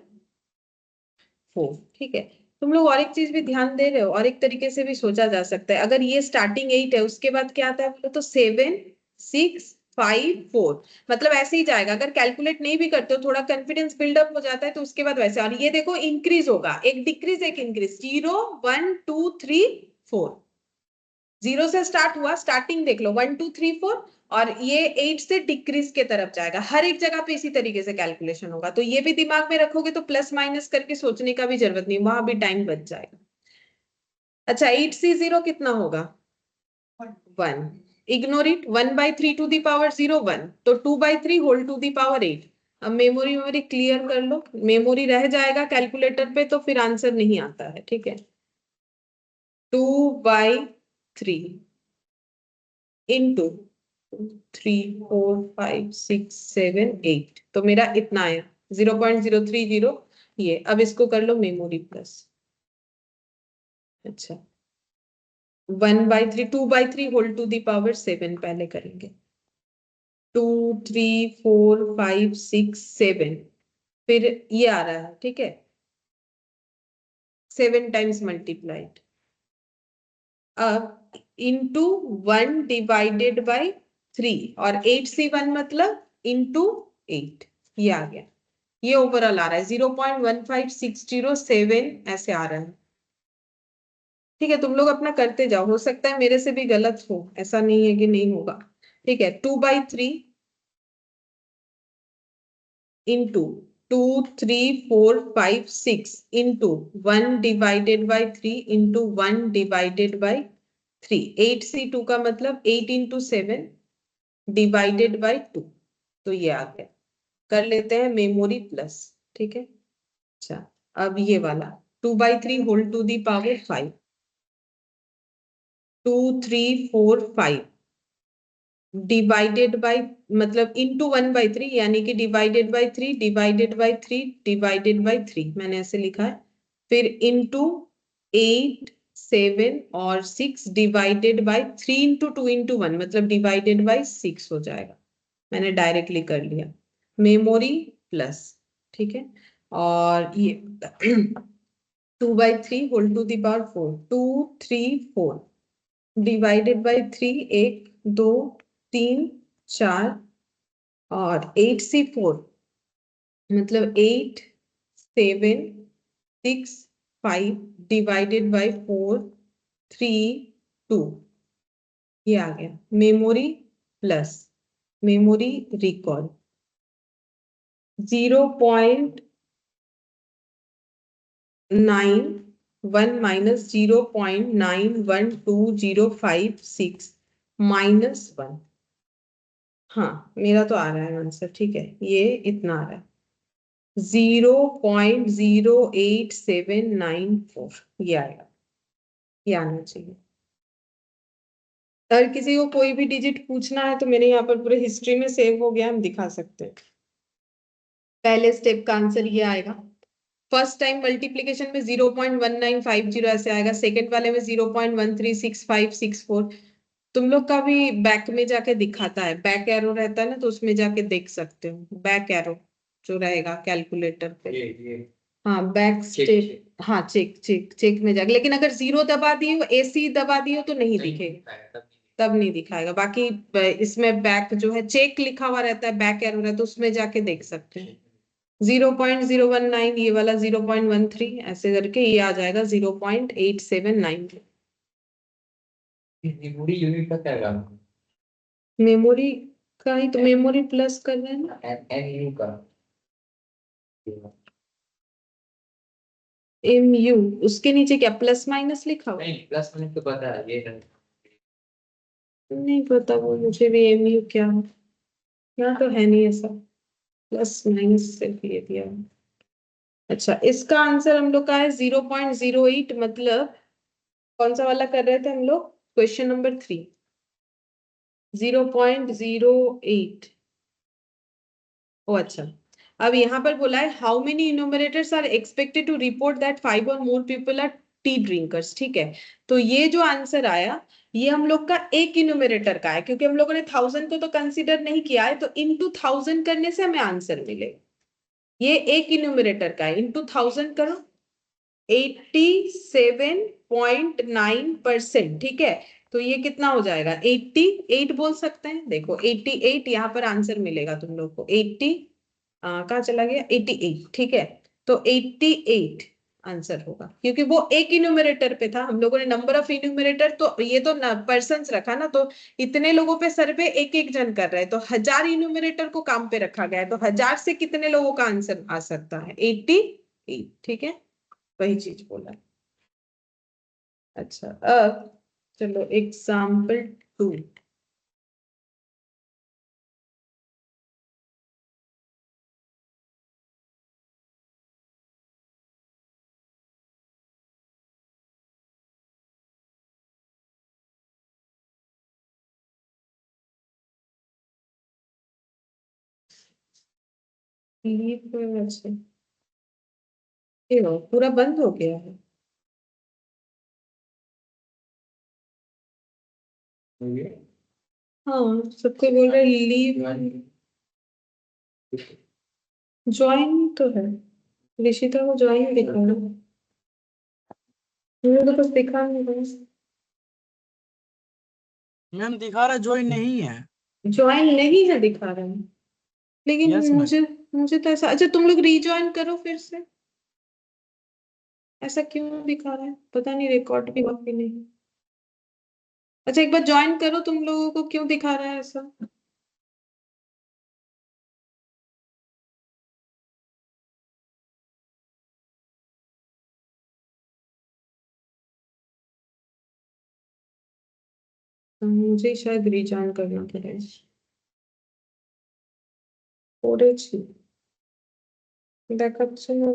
4। ठीक है, तुम लोग और एक चीज भी ध्यान दे रहे हो, और एक तरीके से भी सोचा जा सकता है, अगर ये स्टार्टिंग 8 है उसके बाद क्या आता है बोलो तो 7 6 5 4, मतलब ऐसे ही जाएगा। अगर कैलकुलेट नहीं भी करते हो, थोड़ा कॉन्फिडेंस बिल्डअप हो जाता है तो उसके बाद वैसे। और ये देखो इंक्रीज होगा, एक डिक्रीज एक इंक्रीज, 0 1 2 3 4, 0 से स्टार्ट हुआ, स्टार्टिंग देख लो 1 2 3 4, और ये 8 से डिक्रीज के तरफ जाएगा। हर एक जगह पे इसी तरीके से कैलकुलेशन होगा, तो ये भी दिमाग में रखोगे तो प्लस माइनस करके सोचने का भी जरूरत नहीं, वहां भी टाइम बच जाएगा। अच्छा 8C0 कितना होगा 1, ignore it, 1/3 to the power 0 1, तो 2/3 होल टू दी पावर 8। अब मेमोरी क्लियर कर लो, मेमोरी रह जाएगा कैलकुलेटर पे तो फिर आंसर नहीं आता है। ठीक है, 2/3 इंटू 3 4 5 6 7 8, तो मेरा इतना आया 0.030। ये अब इसको कर लो मेमोरी प्लस। अच्छा 1/3 2/3 होल टू दी पावर 7 पहले करेंगे, 2 3 4 5 6 7, फिर ये आ रहा है। ठीक है, 7 टाइम्स मल्टीप्लाइड, अब इंटू 1 डिवाइडेड बाई 3, और 8C1 मतलब इंटू 8, ये आ गया। ये ओवरऑल आ रहा है 0.15607 ऐसे आ रहा है। ठीक है, तुम लोग अपना करते जाओ, हो सकता है मेरे से भी गलत हो, ऐसा नहीं है कि नहीं होगा। ठीक है, 2/3 into 2 3 4 5 6 into 1 divided by 3 into 1 divided by 3, 8C2 का मतलब 8 इंटू 7 डिवाइडेड बाई 2, तो ये आ गया। कर लेते हैं मेमोरी प्लस। ठीक है, अच्छा अब ये वाला 2/3 whole to the power 5, 2 3 4 5 divided by, मतलब इंटू 1/3, यानी कि divided by 3 divided by 3 divided by 3, मैंने ऐसे लिखा है। फिर इंटू 8 7 और 6 डिवाइडेड बाई 3 इंटू 2 इंटू 1, मतलब डिवाइडेड बाई 6 हो जाएगा। मैंने डायरेक्टली कर लिया मेमोरी प्लस। ठीक है, और ये 2/3 whole to the power 4, 2 3 4 divided by 3, 1 2 3 4, और 8C4 मतलब 8 7 6 5 डिवाइडेड बाई 4 3 2, ये आ गया memory plus memory recall 0.91 minus 0.912056 -1। हाँ मेरा तो आ रहा है आंसर। ठीक है, ये इतना आ रहा है 0.08794, ये आएगा, ये आना चाहिए। अगर किसी को कोई भी डिजिट पूछना है तो मेरे यहाँ पर पूरे हिस्ट्री में सेव हो गया, हम दिखा सकते हैं। पहले स्टेप का आंसर ये आएगा, फर्स्ट टाइम मल्टीप्लीकेशन में 0.1950 ऐसे आएगा, सेकंड वाले में 0.136564। तुम लोग का भी बैक में जाके दिखाता है, बैक एरो रहता है ना, तो उसमें जाके देख सकते हो, बैक एरो जो रहेगा कैलकुलेटर पे। ये हाँ बैक स्टेप, हाँ चेक चेक चेक में जाके, लेकिन अगर 0 दबा दिए हो, AC दबा दिए हो तो नहीं दिखेगा, तब नहीं दिखाएगा। बाकी इसमें बैक जो है चेक लिखा हुआ रहता है, बैक एरो रहता है, तो उसमें जाके देख सकते हैं। 0.019, ये वाला 0.13, ऐसे करके ये आ जाएगा 0.879। मेमोरी यूनिट का क्या काम है? मेमोरी का ही तो मेमोरी प्लस कर रहे हैं ना। एमयू का MU, उसके नीचे क्या प्लस माइनस लिखा हुआ है? नहीं, प्लस माइनस तो पता है, ये नहीं पता वो मुझे भी, MU क्या है यहाँ तो है नहीं ऐसा, प्लस माइनस सिर्फ ये दिया है। अच्छा इसका आंसर हम लोग का है 0.08, मतलब कौन सा वाला कर रहे थे हम लोग, क्वेश्चन नंबर 3, 0.08। ओ अच्छा, अब यहाँ पर बोला है how many enumerators are expected to report that 5 और more people are tea drinkers. ठीक है, तो ये जो आंसर आया ये हम लोग का एक इन्यूमरेटर का है, क्योंकि हम लोगों ने 1000 को तो कंसीडर नहीं किया है, तो इनटू 1000 करने से हमें आंसर मिलेगा। ये एक न्यूमरेटर का है, इंटू 1000 करो, 87.9%, ठीक है। तो ये कितना हो जाएगा, 88 बोल सकते हैं। देखो 88 यहाँ पर आंसर मिलेगा तुम लोग को। 80 कहाँ चला गया, 88, ठीक है। तो 88 आंसर होगा, क्योंकि वो एक इन्यूमरेटर पे था। हम लोगों ने नंबर ऑफ इन्यूमरेटर, तो ये तो पर्सन रखा ना, तो इतने लोगों पे सर्वे एक एक जन कर रहे हैं, तो 1000 इन्यूमरेटर को काम पे रखा गया है, तो 1000 से कितने लोगों का आंसर आ सकता है, 88, ठीक है। वही चीज बोला। अच्छा, अब चलो एग्जाम्पल 2। लीव में से ये हो, पूरा बंद हो गया है। हाँ, सबको बोल रहे लीव। ज्वाइन तो है, ऋषिता को ज्वाइन दिखा रहा है। मुझे तो कुछ दिखा नहीं रहा। मैम दिखा रहा ज्वाइन नहीं है। ज्वाइन नहीं है दिखा रहा है, लेकिन यस मैम। मुझे मुझे तो ऐसा, अच्छा तुम लोग रीज्वाइन करो फिर से। ऐसा क्यों दिखा रहा है, पता नहीं, रिकॉर्ड भी हुआ कि नहीं। अच्छा एक बार ज्वाइन करो, तुम लोगों को क्यों दिखा रहा है ऐसा। मुझे शायद रीज्वाइन करना पड़ेगा। করেছি, দেখাচ্ছে না।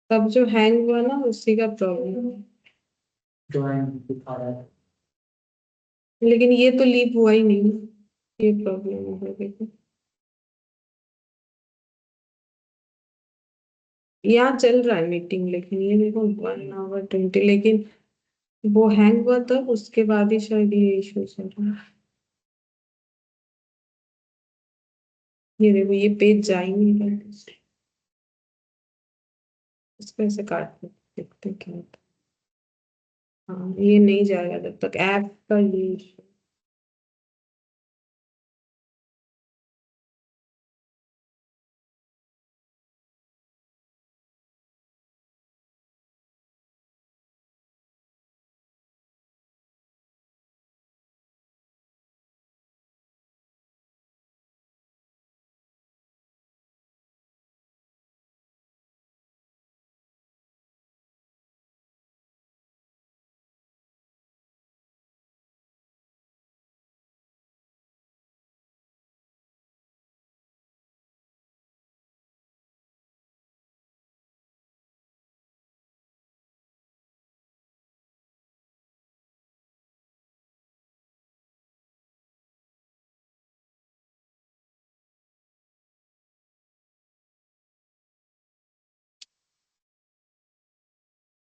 तब जो हैंग हुआ ना, उसी का प्रॉब्लम है। ज्वाइन दिखा रहा है। लेकिन ये तो लीव हुआ ही नहीं, ये प्रॉब्लम है। देखो यहाँ चल रहा है मीटिंग, लेकिन ये देखो 1 hour 20, लेकिन वो हैंग हुआ तब, उसके बाद ही शायद ये इशू चल रहा है। ये देखो ये पेज जा ही नहीं रहा है। इसको ऐसे काट दो, देखते हैं क्या होता है। हाँ, ये नहीं जाएगा जब तक ऐप का ये issue।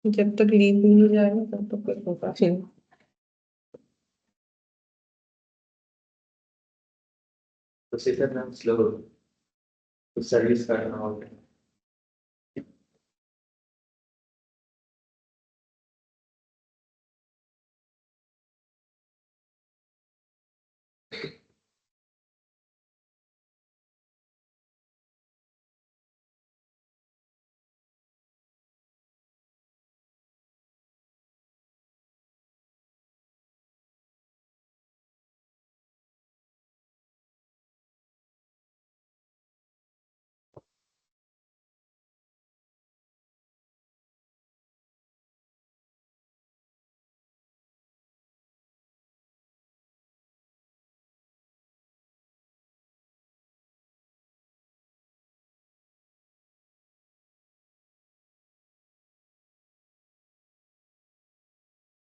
जब तक लीव नहीं जाएगा तब तक कुछ होगा नहीं। तो सीधे नाम स्लो कुछ सर्विस करना होगा।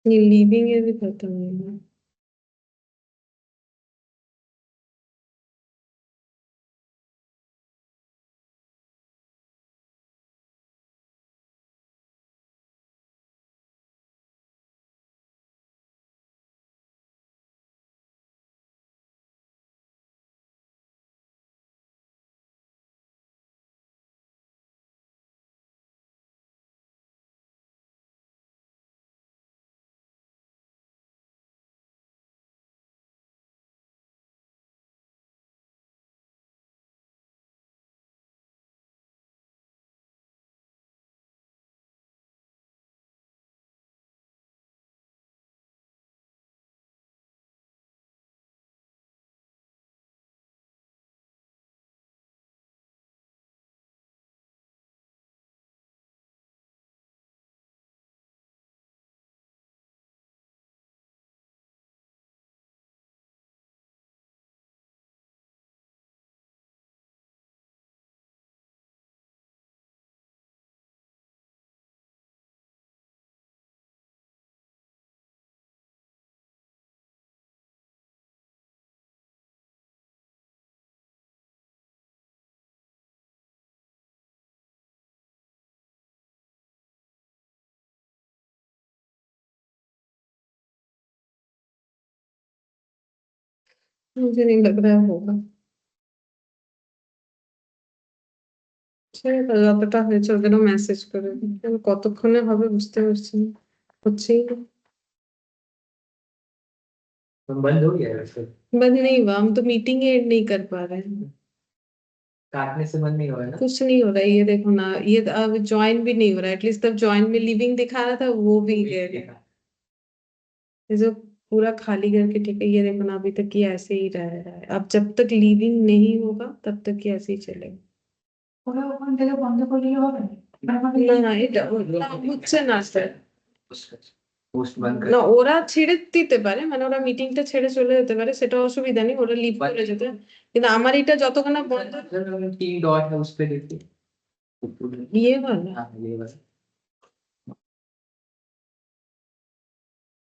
ये लीविंग है भी खत्म नहीं है। मुझे नहीं लग रहा है होगा। যতটা হয়েছে ওদেরও মেসেজ করে দিই। আমি কতক্ষণে হবে বুঝতে পারছি না, হচ্ছেই না। तो बंद हो गया है वैसे, बंद नहीं हुआ, हम तो मीटिंग एंड नहीं कर पा रहे हैं। काटने से बंद नहीं हो रहा है ना। कुछ नहीं हो रहा है, ये देखो ना, ये अब ज्वाइन भी नहीं हो रहा है। एटलीस्ट तब ज्वाइन में लिविंग दिखा रहा था, वो भी गया। ये जो पूरा खाली करके, ठीक है, ये देखो ना, अभी तक ये ऐसे ही रह रहा है। अब जब तक लिविंग नहीं होगा तब तक ये ऐसे ही चलेगा। ওরা ওখান থেকে বন্ধ করলে হবে না? মানে আমাকে না না, এটা হচ্ছে না স্যার। पोस्ट बंद না, कर ওরা ছেড়ে দিতে পারে, মানে ওরা মিটিংটা ছেড়ে চলে যেতে পারে, সেটা অসুবিধা নেই, ওরা লিভ করে যেতে। কিন্তু আমার এটা যতক্ষণ না বন্ধ, तीन डॉट है उस पे देखिए। ये वाला, हाँ ये बस।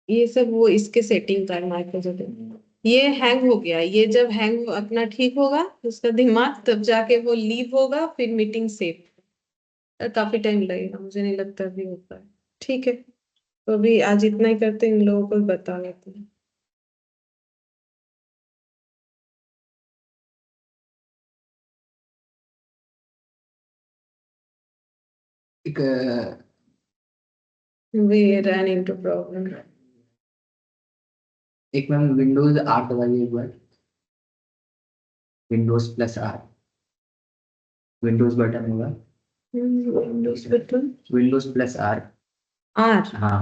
ये सब वो इसके सेटिंग का है माइक्रोसॉफ्ट। ये हैंग हो गया, ये जब हैंग अपना ठीक होगा उसका दिमाग, तब जाके वो लीव होगा, फिर मीटिंग सेव। काफी टाइम लगेगा, मुझे नहीं लगता अभी होता है। ठीक है, तो अभी आज इतना ही करते हैं, इन लोगों को बता देते हैं। एक We ran into problem. एक मैम विंडोज आर दबाइए एक बार, Windows plus R, Windows button होगा, Windows button Windows plus R. R हाँ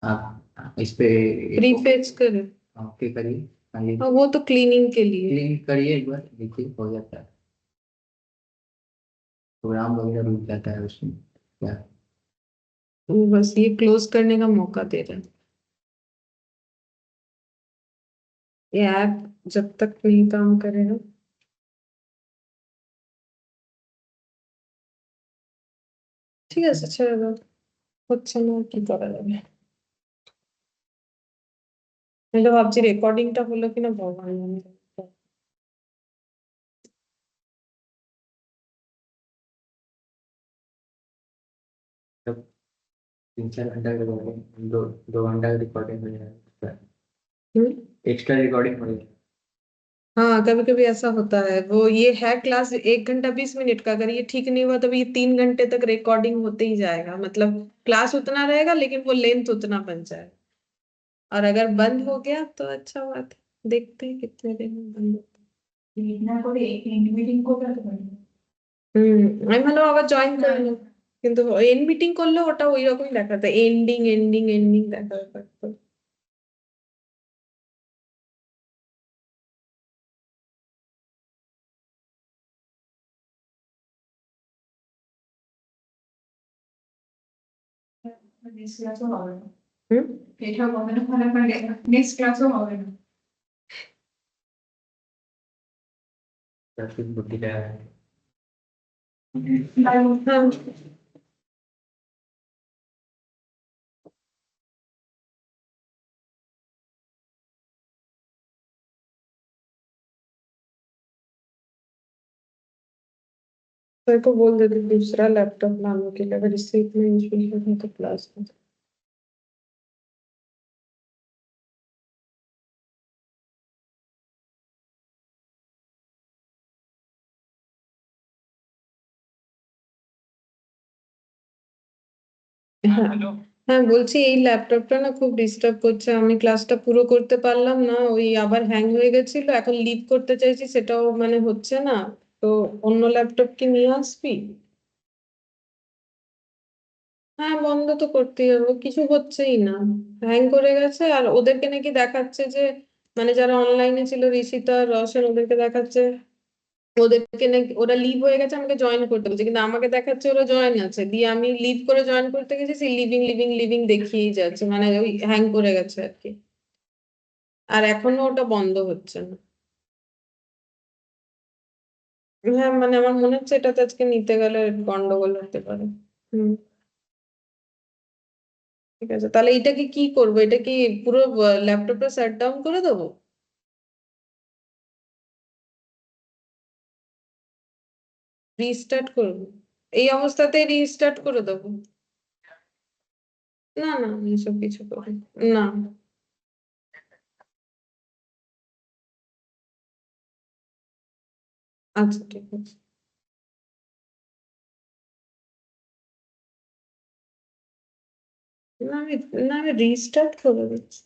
आप इस पे प्रीफेच करें। ओके करिए। हाँ ये हाँ, वो तो क्लीनिंग के लिए। क्लीन करिए एक बार, देखिए हो जाता है, प्रोग्राम वगैरह रुक जाता है उसमें क्या। वो बस ये क्लोज करने का मौका दे रहा है। ये ऐप जब तक नहीं काम करेगा। ঠিক আছে, ছেড়ে দাও, হচ্ছে না, কি করা যাবে। আমি তো ভাবছি রেকর্ডিংটা হলো কিনা ভগবান জানে। तब 3-4 घंटा का रिकॉर्डिंग, 2 घंटा का रिकॉर्डिंग हो जाएगा, एक्स्ट्रा रिकॉर्डिंग हो जाएगी। हाँ, कभी कभी ऐसा होता है। वो ये है क्लास 1 घंटा 20 मिनट का, अगर ये ठीक नहीं हुआ तब ये 3 घंटे तक रिकॉर्डिंग होते ही जाएगा। मतलब क्लास उतना रहेगा लेकिन वो लेंथ उतना बन जाएगा। और अगर बंद हो गया तो अच्छा बात है, देखते हैं कितने दिन में बंद होता রিড না করে এন্ড মিটিং করতে পারি। है। আমি ভালো আবার জয়েন করে নেব, কিন্তু এন্ড মিটিং করলে ওটা ওই রকমই দেখাতো, এন্ডিং এন্ডিং এন্ডিং দেখাতে থাকতো। নেক্সট ক্লাসও হবে না। হুম, এটা হবে না, মানে আমার নেক্সট ক্লাসও হবে না। फिर बुद्धि का हाँ, सर को बोल देते दूसरा लैपटॉप लाने के लिए, अगर इससे इतना इशू है तो क्लास में। হ্যাঁ হ্যাঁ, বলছি এই ল্যাপটপটা না খুব ডিস্টার্ব করছে, আমি ক্লাসটা পুরো করতে পারলাম না, ওই আবার হ্যাং হয়ে গেছিল, এখন লিভ করতে চাইছি সেটাও মানে হচ্ছে না। তো অন্য ল্যাপটপ কি নিয়ে আসবি? হ্যাঁ, বন্ধ তো করতেই হবে, কিছু হচ্ছেই না, হ্যাং করে গেছে। আর ওদেরকে নাকি দেখাচ্ছে যে, মানে যারা অনলাইনে ছিল, ঋষিতা রওশন, ওদেরকে দেখাচ্ছে ওদেরকে নাকি ওরা লিভ হয়ে গেছে, আমাকে জয়েন করতে বলছে, কিন্তু আমাকে দেখাচ্ছে ওরা জয়েন আছে, দিয়ে আমি লিভ করে জয়েন করতে গেছি, সেই লিভিং লিভিং লিভিং দেখিয়েই যাচ্ছে, মানে ওই হ্যাং করে গেছে আর কি। আর এখনো ওটা বন্ধ হচ্ছে না। হ্যাঁ, মানে আমার মনে হচ্ছে এটাতে আজকে নিতে গেলে গন্ডগোল হতে পারে। হুম, ঠিক আছে, তাহলে এটাকে কি করবো? এটা কি পুরো ল্যাপটপটা শাট ডাউন করে দেবো? রিস্টার্ট করবো? এই অবস্থাতে রিস্টার্ট করে দেবো? না না, এইসব কিছু করি না। আচ্ছা ঠিক আছে। না আমি রিস্টার্ট করে দিচ্ছি।